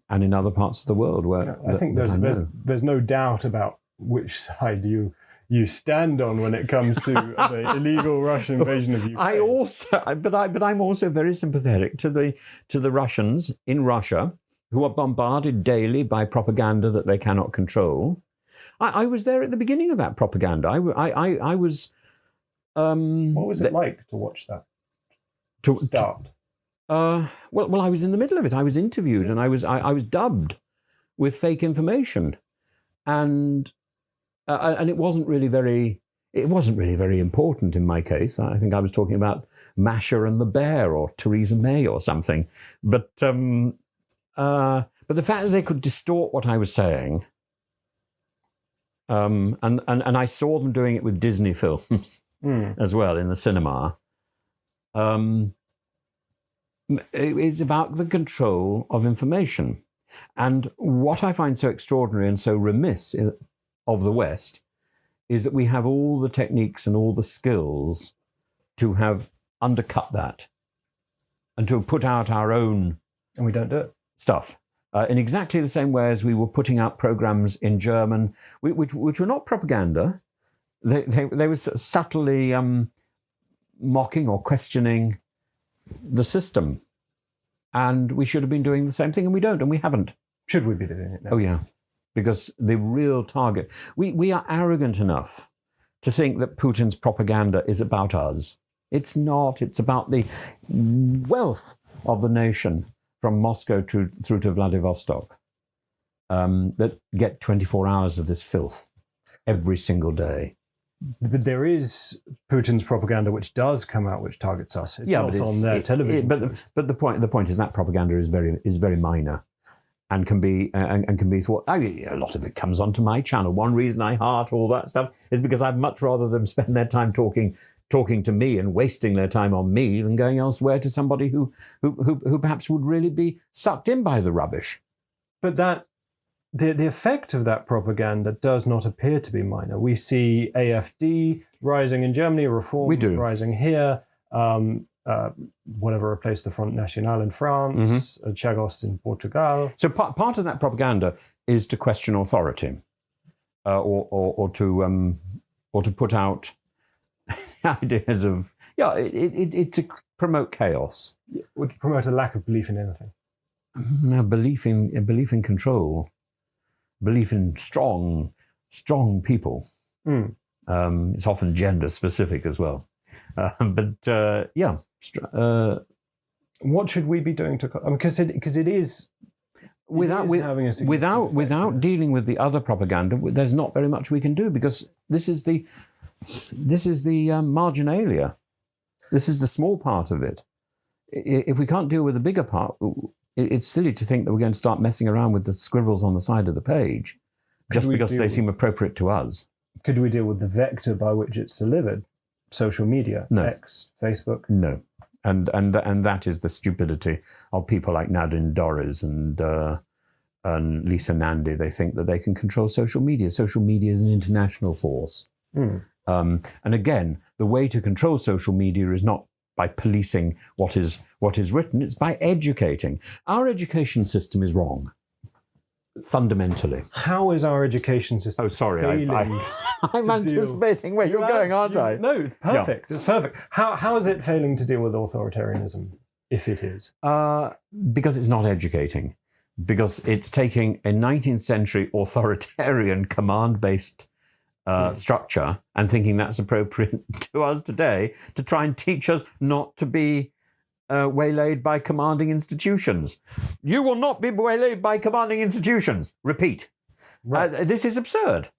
[SPEAKER 9] And in other parts of the world where
[SPEAKER 8] I think there's no doubt about which side you stand on when it comes to the illegal Russian invasion of Ukraine.
[SPEAKER 9] But I'm also very sympathetic to the Russians in Russia who are bombarded daily by propaganda that they cannot control. I was there at the beginning of that propaganda. I was.
[SPEAKER 8] What was it like to watch that start?
[SPEAKER 9] Well, I was in the middle of it. I was interviewed, and I was dubbed with fake information, and it wasn't really very important in my case. I think I was talking about Masha and the Bear or Theresa May or something. But the fact that they could distort what I was saying, and I saw them doing it with Disney films as well in the cinema. It's about the control of information. And what I find so extraordinary and so remiss of the West is that we have all the techniques and all the skills to have undercut that and to have put out our own...
[SPEAKER 8] And we don't do it.
[SPEAKER 9] ...stuff. In exactly the same way as we were putting out programs in German, which were not propaganda. They were subtly mocking or questioning the system, and we should have been doing the same thing, and we don't, and we haven't.
[SPEAKER 8] Should we be doing it now?
[SPEAKER 9] Oh yeah, because the real target, we are arrogant enough to think that Putin's propaganda is about us. It's not. It's about the wealth of the nation from Moscow through to Vladivostok that get 24 hours of this filth every single day.
[SPEAKER 8] But there is Putin's propaganda which does come out, which targets us. It's not on their television.
[SPEAKER 9] But the point is that propaganda is very minor, and can be thought. A lot of it comes onto my channel. One reason I heart all that stuff is because I'd much rather them spend their time talking to me and wasting their time on me than going elsewhere to somebody who perhaps would really be sucked in by the rubbish.
[SPEAKER 8] But that. The effect of that propaganda does not appear to be minor. We see AfD rising in Germany, Reform rising here, whatever replaced the Front National in France, Chagos in Portugal.
[SPEAKER 9] So part of that propaganda is to question authority, or to put out ideas of it to promote chaos.
[SPEAKER 8] It would promote a lack of belief in anything.
[SPEAKER 9] A belief in control. Belief in strong people. It's often gender specific as well.
[SPEAKER 8] What should we be doing to? Because it is without
[SPEAKER 9] dealing with the other propaganda, there's not very much we can do, because this is the marginalia. This is the small part of it. If we can't deal with the bigger part, it's silly to think that we're going to start messing around with the scribbles on the side of the page just because they seem appropriate to us.
[SPEAKER 8] Could we deal with the vector by which it's delivered? Social media,
[SPEAKER 9] no.
[SPEAKER 8] X, Facebook?
[SPEAKER 9] No. And that is the stupidity of people like Nadine Dorries and Lisa Nandy. They think that they can control social media. Social media is an international force. And again, the way to control social media is not by policing what is written, it's by educating. Our education system is wrong, fundamentally.
[SPEAKER 8] How is our education system failing?
[SPEAKER 9] I'm anticipating where you're going, aren't I?
[SPEAKER 8] No, it's perfect. Yeah. It's perfect. How is it failing to deal with authoritarianism, if it is?
[SPEAKER 9] Because it's not educating. Because it's taking a 19th century authoritarian command-based structure and thinking that's appropriate to us today to try and teach us not to be waylaid by commanding institutions. You will not be waylaid by commanding institutions. Repeat. Right. This is absurd.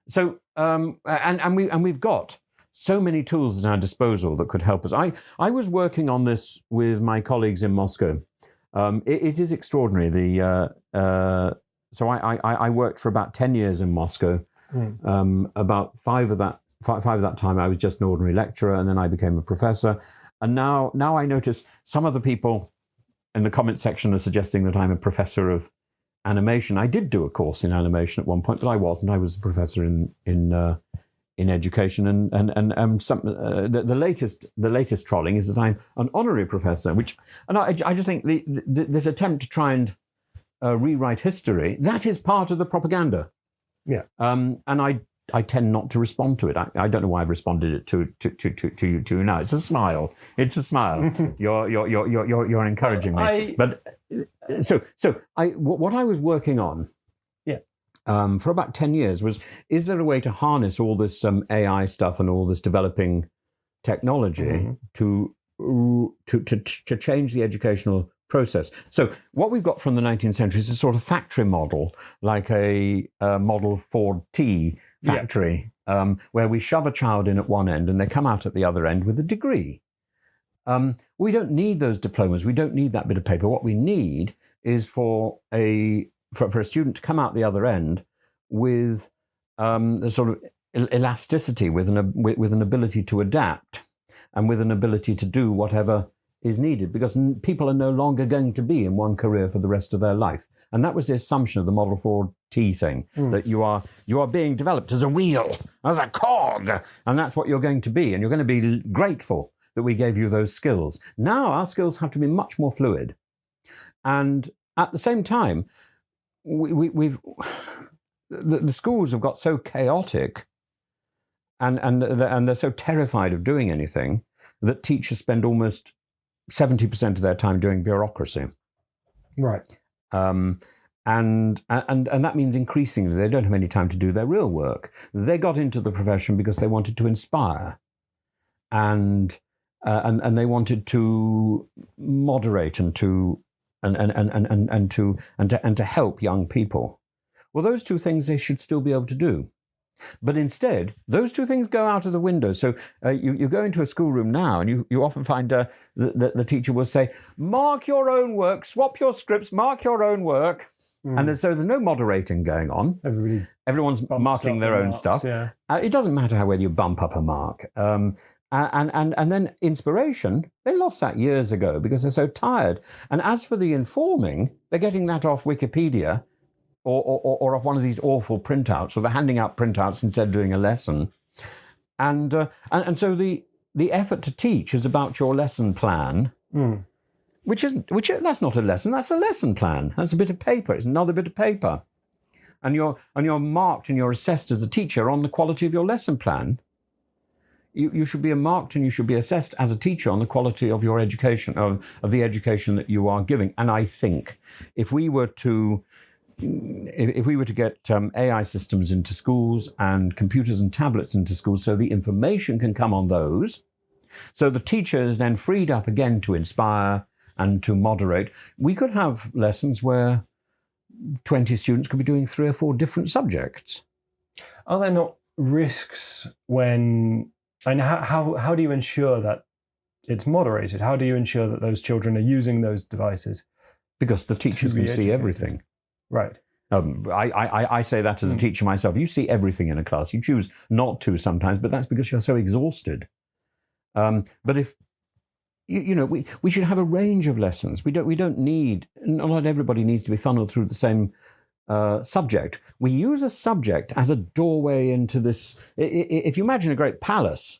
[SPEAKER 9] So, and we've got so many tools at our disposal that could help us. I was working on this with my colleagues in Moscow. It is extraordinary, the So I worked for about 10 years in Moscow. About five of that time I was just an ordinary lecturer, and then I became a professor. And now I notice some of the people in the comment section are suggesting that I'm a professor of animation. I did do a course in animation at one point, but I wasn't. I was a professor in education, and some the latest trolling is that I'm an honorary professor, and I just think this attempt to try and rewrite history, that is part of the propaganda.
[SPEAKER 8] Yeah.
[SPEAKER 9] And I tend not to respond to it. I don't know why I've responded to you now. It's a smile. It's a smile. You're encouraging me. But so what I was working on, for about 10 years was: is there a way to harness all this AI stuff and all this developing technology to change the educational process? So what we've got from the 19th century is a sort of factory model, like a Model Ford T factory, where we shove a child in at one end and they come out at the other end with a degree. We don't need those diplomas. We don't need that bit of paper. What we need is for a student to come out the other end with a sort of elasticity, with an ability to adapt, and with an ability to do whatever is needed, because people are no longer going to be in one career for the rest of their life. And that was the assumption of the Model 4T thing, that you are being developed as a wheel, as a cog, and that's what you're going to be, and you're going to be grateful that we gave you those skills. Now our skills have to be much more fluid. And at the same time, the schools have got so chaotic and they're so terrified of doing anything that teachers spend almost 70% of their time doing bureaucracy.
[SPEAKER 8] Right.
[SPEAKER 9] And that means increasingly they don't have any time to do their real work. They got into the profession because they wanted to inspire, and they wanted to moderate and to help young people. Well, those two things they should still be able to do. But instead, those two things go out of the window. So you go into a schoolroom now, and you often find the teacher will say, mark your own work, swap your scripts, mark your own work. And there's no moderating going on. Everyone's marking their own stuff.
[SPEAKER 8] Yeah.
[SPEAKER 9] It doesn't matter whether you bump up a mark. And then inspiration, they lost that years ago because they're so tired. And as for the informing, they're getting that off Wikipedia or off one of these awful printouts, or they're handing out printouts instead of doing a lesson. And so the effort to teach is about your lesson plan, which that's not a lesson, that's a lesson plan. That's a bit of paper, it's another bit of paper. And you're marked and you're assessed as a teacher on the quality of your lesson plan. You should be marked and you should be assessed as a teacher on the quality of your education, of the education that you are giving. And I think if we were to get AI systems into schools and computers and tablets into schools, so the information can come on those, so the teacher is then freed up again to inspire and to moderate, we could have lessons where 20 students could be doing 3 or 4 different subjects.
[SPEAKER 8] Are there not risks when, and how do you ensure that it's moderated? How do you ensure that those children are using those devices?
[SPEAKER 9] Because the teachers can see everything.
[SPEAKER 8] Right.
[SPEAKER 9] I say that as a teacher myself. You see everything in a class. You choose not to sometimes, but that's because you're so exhausted. But if we should have a range of lessons. We don't need. Not everybody needs to be funneled through the same subject. We use a subject as a doorway into this. If you imagine a great palace,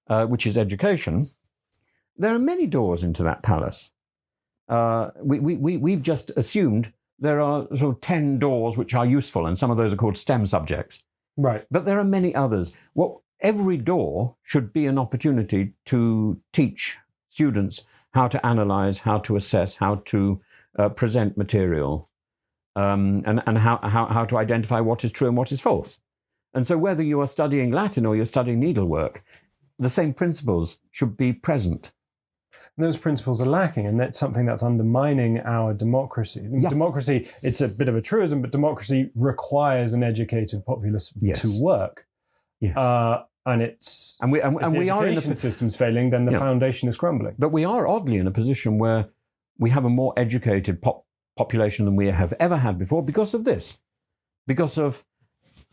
[SPEAKER 9] which is education, there are many doors into that palace. We've just assumed there are sort of 10 doors which are useful, and some of those are called STEM subjects.
[SPEAKER 8] Right.
[SPEAKER 9] But there are many others. Every door should be an opportunity to teach students how to analyze, how to assess, how to present material, and how to identify what is true and what is false. And so whether you are studying Latin or you're studying needlework, the same principles should be present.
[SPEAKER 8] Those principles are lacking, and that's something that's undermining our democracy.
[SPEAKER 9] Yeah.
[SPEAKER 8] Democracy, it's a bit of a truism, but democracy requires an educated populace to work.
[SPEAKER 9] Yes.
[SPEAKER 8] And it's
[SPEAKER 9] and we are in
[SPEAKER 8] the system's failing, then the foundation is crumbling.
[SPEAKER 9] But we are oddly in a position where we have a more educated population than we have ever had before because of this, because of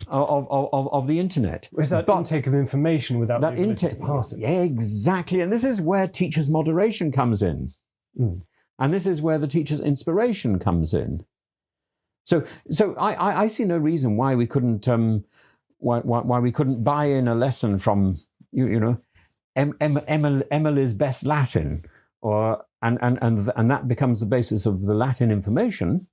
[SPEAKER 9] the internet.
[SPEAKER 8] Is that intake of information without
[SPEAKER 9] that
[SPEAKER 8] intake to pass it?
[SPEAKER 9] Yeah, exactly. And this is where teachers' moderation comes in. And this is where the teacher's inspiration comes in. So I see no reason why we couldn't why we couldn't buy in a lesson from Emily's best Latin, and that becomes the basis of the Latin information.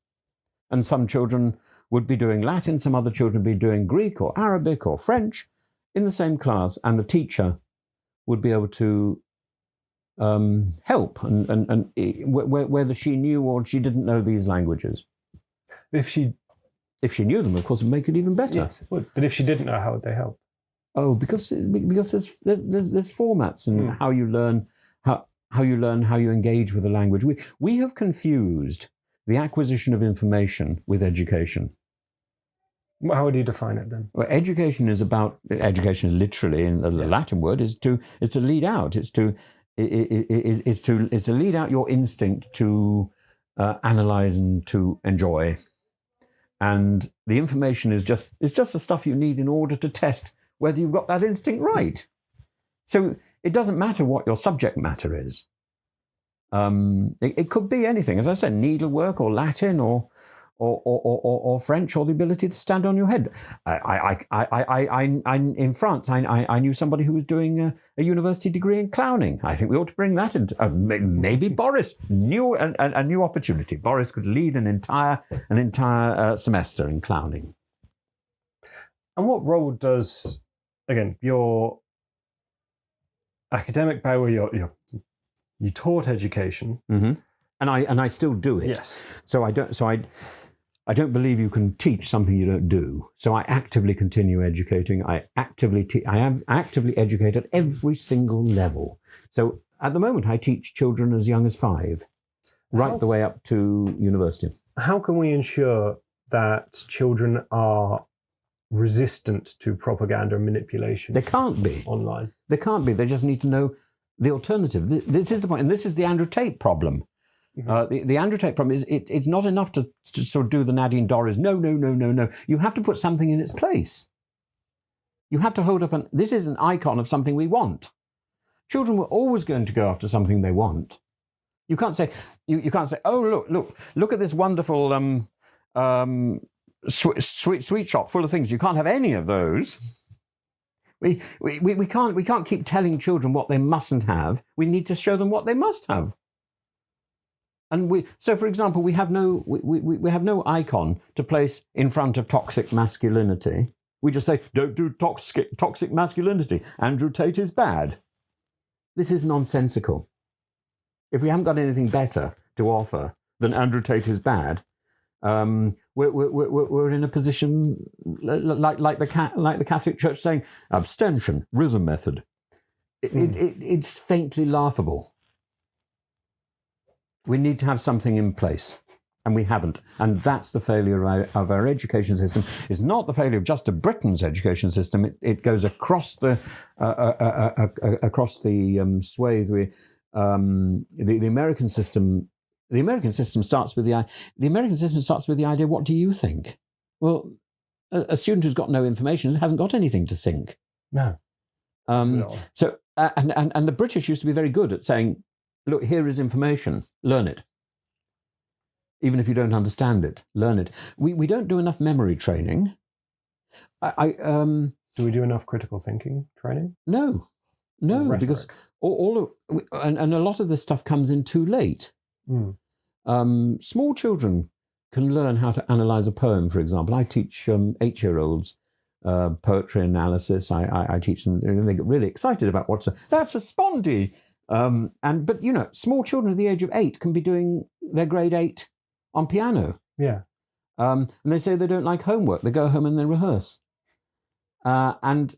[SPEAKER 9] And some children would be doing Latin, some other children would be doing Greek or Arabic or French in the same class, and the teacher would be able to help, and whether she knew or she didn't know these languages. If she knew them, of course, it would make it even better.
[SPEAKER 8] Yes, it would. But if she didn't know, how would they help?
[SPEAKER 9] Oh, because there's formats in how you learn, how you engage with the language. We have confused the acquisition of information with education.
[SPEAKER 8] How would you define it then?
[SPEAKER 9] Well, education literally in the Latin word is to lead out. It's to lead out your instinct to analyze and to enjoy. And the information is just the stuff you need in order to test whether you've got that instinct right. So it doesn't matter what your subject matter is. It could be anything, as I said, needlework or Latin or French, or the ability to stand on your head. In France, I knew somebody who was doing a university degree in clowning. I think we ought to bring that into maybe Boris knew a new opportunity. Boris could lead an entire semester in clowning.
[SPEAKER 8] And what role does, again, your academic background, you taught education,
[SPEAKER 9] and I still do it.
[SPEAKER 8] Yes.
[SPEAKER 9] So I don't believe you can teach something you don't do. So I actively continue educating. I have actively educated at every single level. So at the moment, I teach children as young as 5, right the way up to university.
[SPEAKER 8] How can we ensure that children are resistant to propaganda and manipulation?
[SPEAKER 9] They can't be.
[SPEAKER 8] Online.
[SPEAKER 9] They can't be. They just need to know the alternative. This is the point. And this is the Andrew Tate problem. The Andrew Tate problem is it's not enough to sort of do the Nadine Dorries. No. You have to put something in its place. You have to hold up this is an icon of something we want. Children were always going to go after something they want. You can't say, oh, look at this wonderful sweet shop full of things. You can't have any of those. We can't keep telling children what they mustn't have. We need to show them what they must have. And so, for example, we have no icon to place in front of toxic masculinity. We just say, don't do toxic masculinity. Andrew Tate is bad. This is nonsensical. If we haven't got anything better to offer than Andrew Tate is bad, we're in a position like the Catholic Church saying abstention, rhythm method. It's faintly laughable. We need to have something in place, and we haven't. And that's the failure of our education system. It's not the failure of just of Britain's education system. It goes across the swathe. The American system. The American system starts with the idea. What do you think? Well, a student who's got no information hasn't got anything to think.
[SPEAKER 8] No.
[SPEAKER 9] So and the British used to be very good at saying, look, here is information. Learn it. Even if you don't understand it, learn it. We don't do enough memory training.
[SPEAKER 8] Do we do enough critical thinking training?
[SPEAKER 9] No, because and a lot of this stuff comes in too late. Small children can learn how to analyze a poem, for example. I teach 8-year-olds poetry analysis. I teach them, they get really excited about that's a spondy. But small children at the age of 8 can be doing their grade 8 on piano.
[SPEAKER 8] Yeah.
[SPEAKER 9] And they say they don't like homework. They go home and they rehearse. And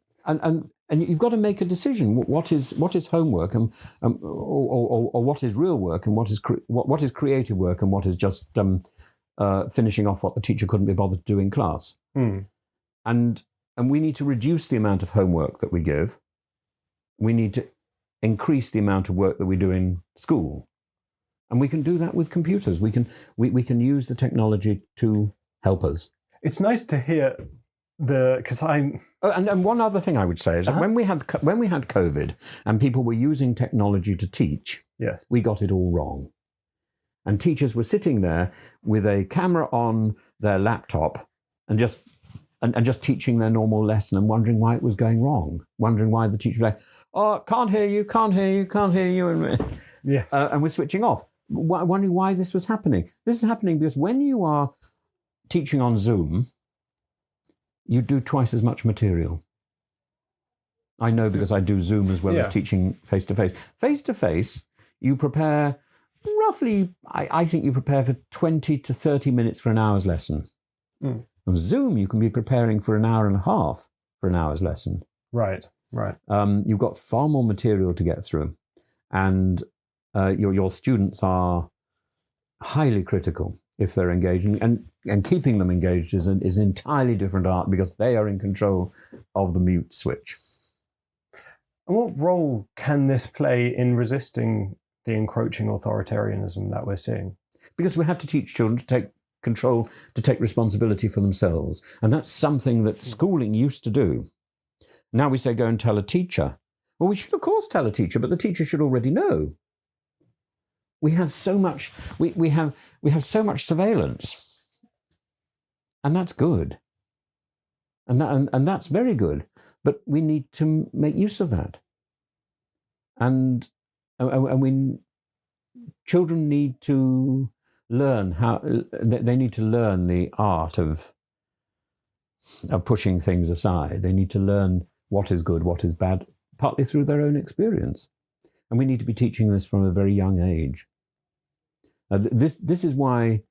[SPEAKER 9] you've got to make a decision. What is homework, or what is real work, and what is creative work, and what is just finishing off what the teacher couldn't be bothered to do in class. And we need to reduce the amount of homework that we give. We need to increase the amount of work that we do in school. And we can do that with computers. We can use the technology to help us.
[SPEAKER 8] It's nice to hear
[SPEAKER 9] and one other thing I would say is that when we had COVID and people were using technology to teach,
[SPEAKER 8] yes,
[SPEAKER 9] we got it all wrong. And teachers were sitting there with a camera on their laptop and just teaching their normal lesson and wondering why it was going wrong, wondering why the teacher was like, "Oh, can't hear you," and
[SPEAKER 8] yes,
[SPEAKER 9] and we're switching off, wondering why this was happening. This is happening because when you are teaching on Zoom, you do twice as much material. I know because I do Zoom as well as teaching face-to-face. Face-to-face, you prepare roughly, I think you prepare for 20 to 30 minutes for an hour's lesson. On Zoom, you can be preparing for an hour and a half for an hour's lesson.
[SPEAKER 8] Right.
[SPEAKER 9] You've got far more material to get through. And your students are highly critical if they're engaging. And keeping them engaged is an entirely different art because they are in control of the mute switch.
[SPEAKER 8] And what role can this play in resisting the encroaching authoritarianism that we're seeing?
[SPEAKER 9] Because we have to teach children to take control, to take responsibility for themselves. And that's something that schooling used to do. Now we say go and tell a teacher. Well, we should of course tell a teacher, but the teacher should already know. We have so much, we have so much surveillance. And that's good. And that's very good. But we need to make use of that. And children need to learn they need to learn the art of pushing things aside. They need to learn what is good, what is bad, partly through their own experience. And we need to be teaching this from a very young age. This is why,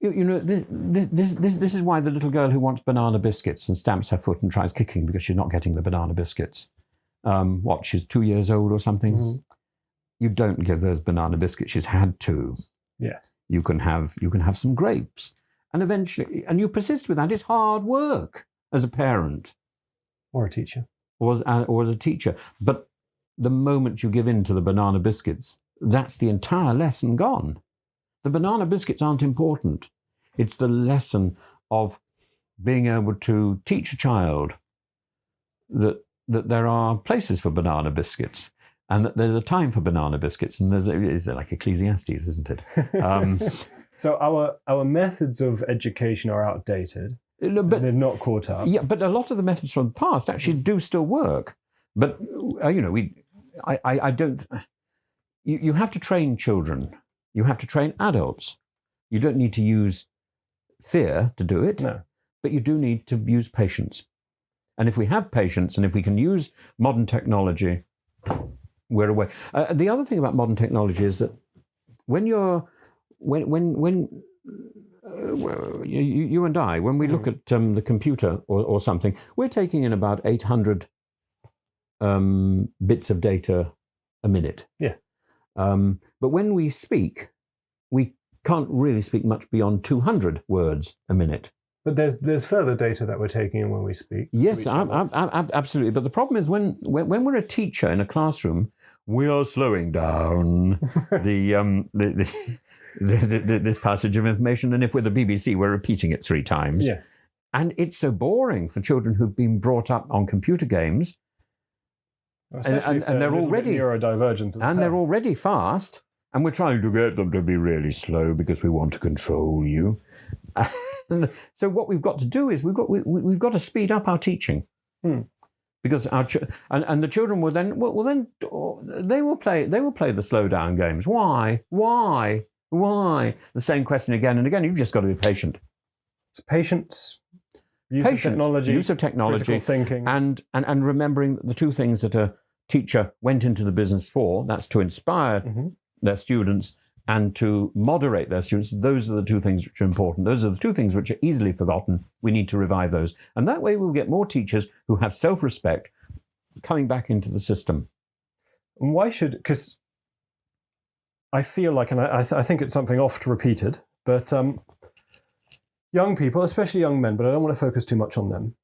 [SPEAKER 9] this is why the little girl who wants banana biscuits and stamps her foot and tries kicking because she's not getting the banana biscuits. She's 2 years old or something? Mm-hmm. You don't give those banana biscuits. She's had to.
[SPEAKER 8] Yes.
[SPEAKER 9] You can have some grapes. And eventually, and you persist with that. It's hard work as a parent.
[SPEAKER 8] Or a teacher.
[SPEAKER 9] Or as a teacher. But the moment you give in to the banana biscuits, that's the entire lesson gone. The banana biscuits aren't important. It's the lesson of being able to teach a child that there are places for banana biscuits and that there's a time for banana biscuits, and it's like Ecclesiastes, isn't it?
[SPEAKER 8] So our methods of education are outdated. But they're not caught up.
[SPEAKER 9] Yeah, but a lot of the methods from the past actually do still work. But I don't. You have to train children. You have to train adults. You don't need to use fear to do it.
[SPEAKER 8] No.
[SPEAKER 9] But you do need to use patience. And if we have patience, and if we can use modern technology, we're away. The other thing about modern technology is that when you and I, when we look at the computer or something, we're taking in about 800 bits of data a minute.
[SPEAKER 8] Yeah.
[SPEAKER 9] But when we speak, we can't really speak much beyond 200 words a minute.
[SPEAKER 8] But there's further data that we're taking in when we speak.
[SPEAKER 9] Yes, absolutely. But the problem is when we're a teacher in a classroom, we are slowing down this passage of information. And if we're the BBC, we're repeating it 3 times.
[SPEAKER 8] Yeah.
[SPEAKER 9] And it's so boring for children who've been brought up on computer games.
[SPEAKER 8] And
[SPEAKER 9] they're already
[SPEAKER 8] neurodivergent.
[SPEAKER 9] And they're already fast. And we're trying to get them to be really slow because we want to control you. And so what we've got to do is we've got to speed up our teaching, because and the children will then they will play the slow down games. Why? The same question again and again. You've just got to be patient.
[SPEAKER 8] So patience, use of technology, critical thinking,
[SPEAKER 9] and remembering the 2 things that a teacher went into the business for. That's to inspire their students and to moderate their students. Those are the 2 things which are important. Those are the 2 things which are easily forgotten. We need to revive those. And that way we'll get more teachers who have self-respect coming back into the system.
[SPEAKER 8] And why because I feel like, and I think it's something oft repeated, but young people, especially young men, but I don't want to focus too much on them,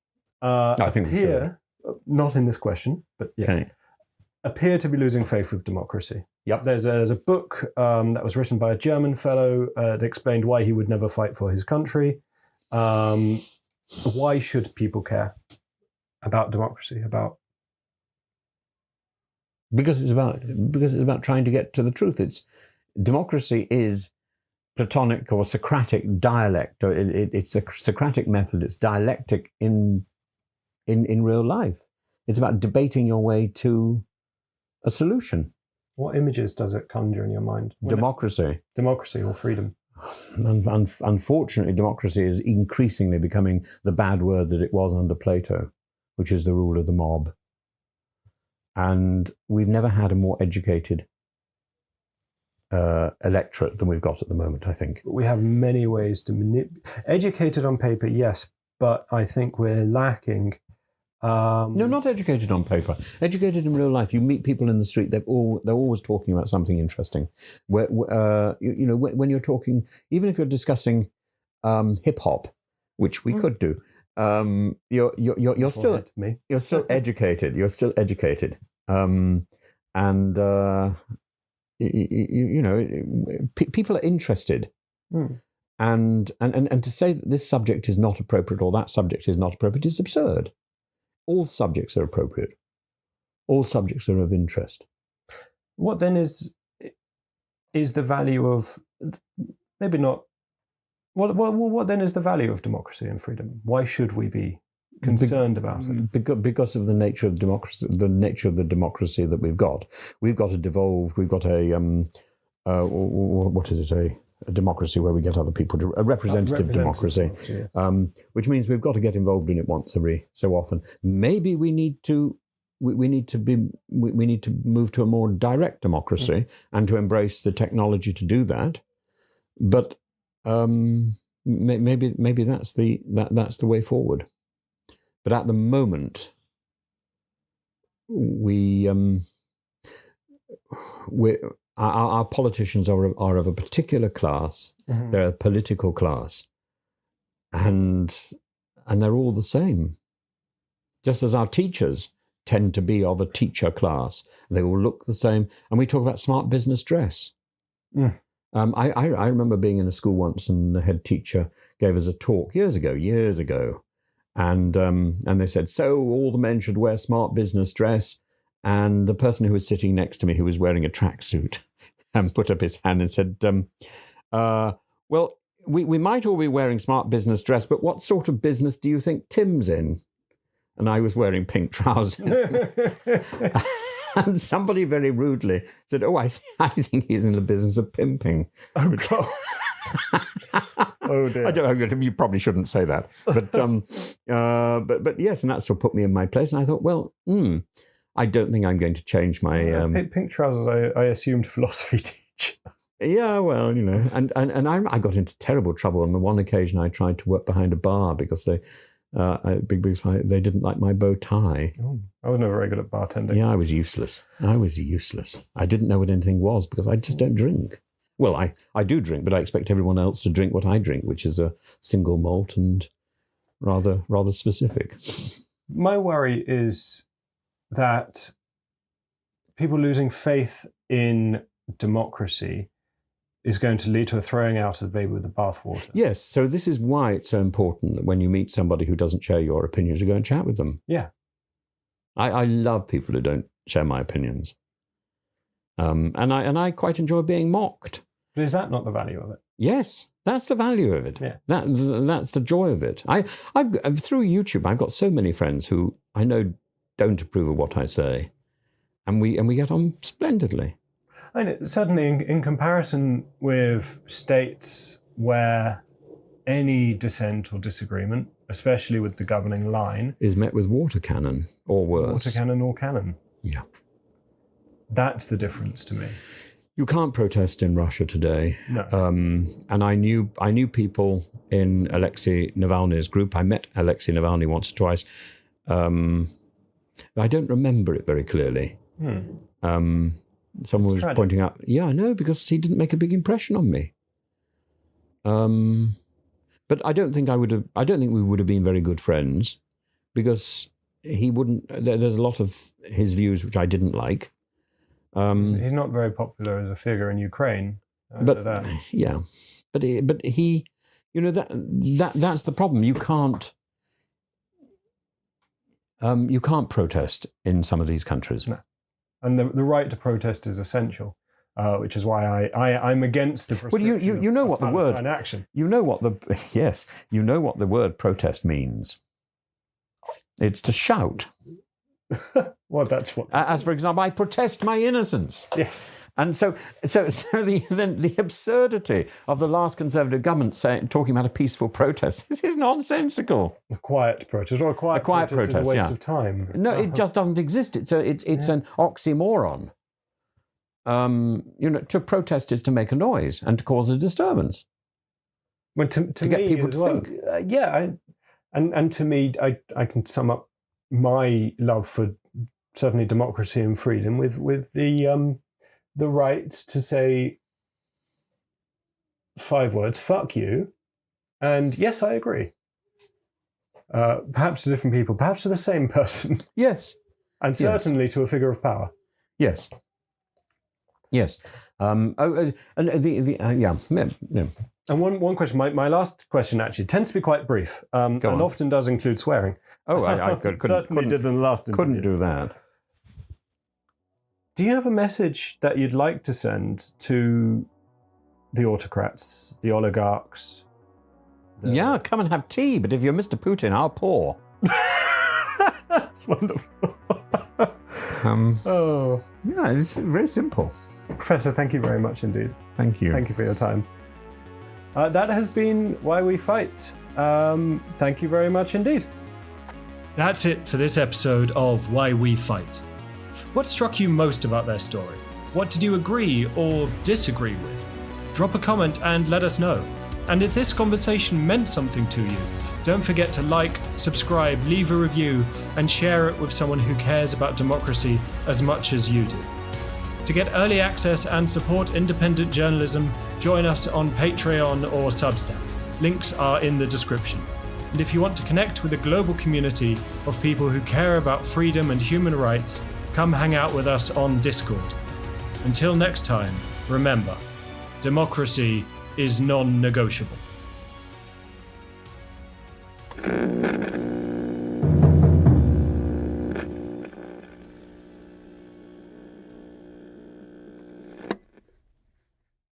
[SPEAKER 9] I think
[SPEAKER 8] appear, not in this question, but yes, appear to be losing faith with democracy.
[SPEAKER 9] Yep.
[SPEAKER 8] There's a book that was written by a German fellow that explained why he would never fight for his country. Why should people care about democracy?
[SPEAKER 9] Because it's about trying to get to the truth. Democracy is Platonic or Socratic dialect, or it's a Socratic method. It's dialectic in real life. It's about debating your way to a solution.
[SPEAKER 8] What images does it conjure in your mind?
[SPEAKER 9] Democracy
[SPEAKER 8] or freedom.
[SPEAKER 9] Unfortunately, democracy is increasingly becoming the bad word that it was under Plato, which is the rule of the mob. And we've never had a more educated electorate than we've got at the moment, I think.
[SPEAKER 8] We have many ways to manipulate. Educated on paper, yes, but I think we're lacking.
[SPEAKER 9] No, not educated on paper. Educated in real life. You meet people in the street; they're always talking about something interesting. When you're talking, even if you're discussing hip hop, which we could do, you're still educated. You're still educated, people are interested. And to say that this subject is not appropriate or that subject is not appropriate is absurd. All subjects are appropriate. All subjects are of interest.
[SPEAKER 8] What then is the value of, maybe not, what then is the value of democracy and freedom? Why should we be concerned about it?
[SPEAKER 9] Because of the nature of democracy, the nature of the democracy that we've got. We've got a devolved, we've got a, what is it, a democracy where we get other people to a representative democracy, which means we've got to get involved in it once every so often. Maybe we need to move to a more direct democracy and to embrace the technology to do that. But maybe that's the way forward. But at the moment, our politicians are of a particular class. They're a political class, and they're all the same. Just as our teachers tend to be of a teacher class, they all look the same. And we talk about smart business dress. I remember being in a school once, and the head teacher gave us a talk years ago, and they said, so all the men should wear smart business dress. And the person who was sitting next to me, who was wearing a tracksuit, put up his hand and said, well, we might all be wearing smart business dress, but what sort of business do you think Tim's in? And I was wearing pink trousers. And somebody very rudely said, oh, I think he's in the business of pimping.
[SPEAKER 8] Oh, God. Oh, dear.
[SPEAKER 9] I don't. You probably shouldn't say that. But yes, and that sort of put me in my place. And I thought, well, I don't think I'm going to change my...
[SPEAKER 8] pink trousers, I assumed philosophy teacher.
[SPEAKER 9] Yeah, well, and I got into terrible trouble on the one occasion I tried to work behind a bar because they didn't like my bow tie.
[SPEAKER 8] Oh, I was never very good at bartending.
[SPEAKER 9] Yeah, I was useless. I didn't know what anything was because I just don't drink. Well, I do drink, but I expect everyone else to drink what I drink, which is a single malt and rather specific.
[SPEAKER 8] My worry is that people losing faith in democracy is going to lead to a throwing out of the baby with the bathwater.
[SPEAKER 9] Yes, so this is why it's so important that when you meet somebody who doesn't share your opinions, you go and chat with them.
[SPEAKER 8] Yeah.
[SPEAKER 9] I love people who don't share my opinions. And I quite enjoy being mocked.
[SPEAKER 8] But is that not the value of it?
[SPEAKER 9] Yes, that's the value of it.
[SPEAKER 8] Yeah.
[SPEAKER 9] That's the joy of it. I've through YouTube, I've got so many friends who I know don't approve of what I say, and we get on splendidly.
[SPEAKER 8] And certainly in comparison with states where any dissent or disagreement, especially with the governing line,
[SPEAKER 9] is met with water cannon or worse.
[SPEAKER 8] Water cannon or cannon.
[SPEAKER 9] Yeah.
[SPEAKER 8] That's the difference to me.
[SPEAKER 9] You can't protest in Russia today.
[SPEAKER 8] No.
[SPEAKER 9] And I knew people in Alexei Navalny's group. I met Alexei Navalny once or twice. I don't remember it very clearly. Someone was
[SPEAKER 8] tragic.
[SPEAKER 9] pointing out, yeah, I know, because he didn't make a big impression on me. But I don't think we would have been very good friends, because he wouldn't. There's a lot of his views which I didn't like.
[SPEAKER 8] He's not very popular as a figure in Ukraine.
[SPEAKER 9] But he, that's the problem. You can't protest in some of these countries.
[SPEAKER 8] No. And the right to protest is essential, which is why I'm against the prescription
[SPEAKER 9] you know what the word
[SPEAKER 8] action.
[SPEAKER 9] You know what the word protest means. It's to shout.
[SPEAKER 8] Well, that's what.
[SPEAKER 9] As for example, I protest my innocence.
[SPEAKER 8] Yes.
[SPEAKER 9] And so the absurdity of the last Conservative government talking about a peaceful protest, this is nonsensical.
[SPEAKER 8] A quiet protest, or a quiet protest is a waste of time.
[SPEAKER 9] No, it just doesn't exist. It's an oxymoron. To protest is to make a noise and to cause a disturbance.
[SPEAKER 8] Well, to get me people to think. And to me, I can sum up my love for certainly democracy and freedom with the right to say 5 words, fuck you, and yes, I agree. Perhaps to different people, perhaps to the same person.
[SPEAKER 9] Yes.
[SPEAKER 8] And certainly to a figure of power.
[SPEAKER 9] Yes. Yes. And
[SPEAKER 8] one question, my last question actually tends to be quite brief, and often does include swearing.
[SPEAKER 9] Oh, I
[SPEAKER 8] certainly did in the last interview.
[SPEAKER 9] Couldn't do that.
[SPEAKER 8] Do you have a message that you'd like to send to the autocrats, the oligarchs?
[SPEAKER 9] Yeah, come and have tea, but if you're Mr. Putin, I'll pour.
[SPEAKER 8] That's wonderful.
[SPEAKER 9] Yeah, it's very simple.
[SPEAKER 8] Professor, thank you very much indeed.
[SPEAKER 9] Thank you.
[SPEAKER 8] Thank you for your time. That has been Why We Fight. Thank you very much indeed.
[SPEAKER 7] That's it for this episode of Why We Fight. What struck you most about their story? What did you agree or disagree with? Drop a comment and let us know. And if this conversation meant something to you, don't forget to like, subscribe, leave a review, and share it with someone who cares about democracy as much as you do. To get early access and support independent journalism, join us on Patreon or Substack. Links are in the description. And if you want to connect with a global community of people who care about freedom and human rights, come hang out with us on Discord. Until next time, remember, democracy is non-negotiable.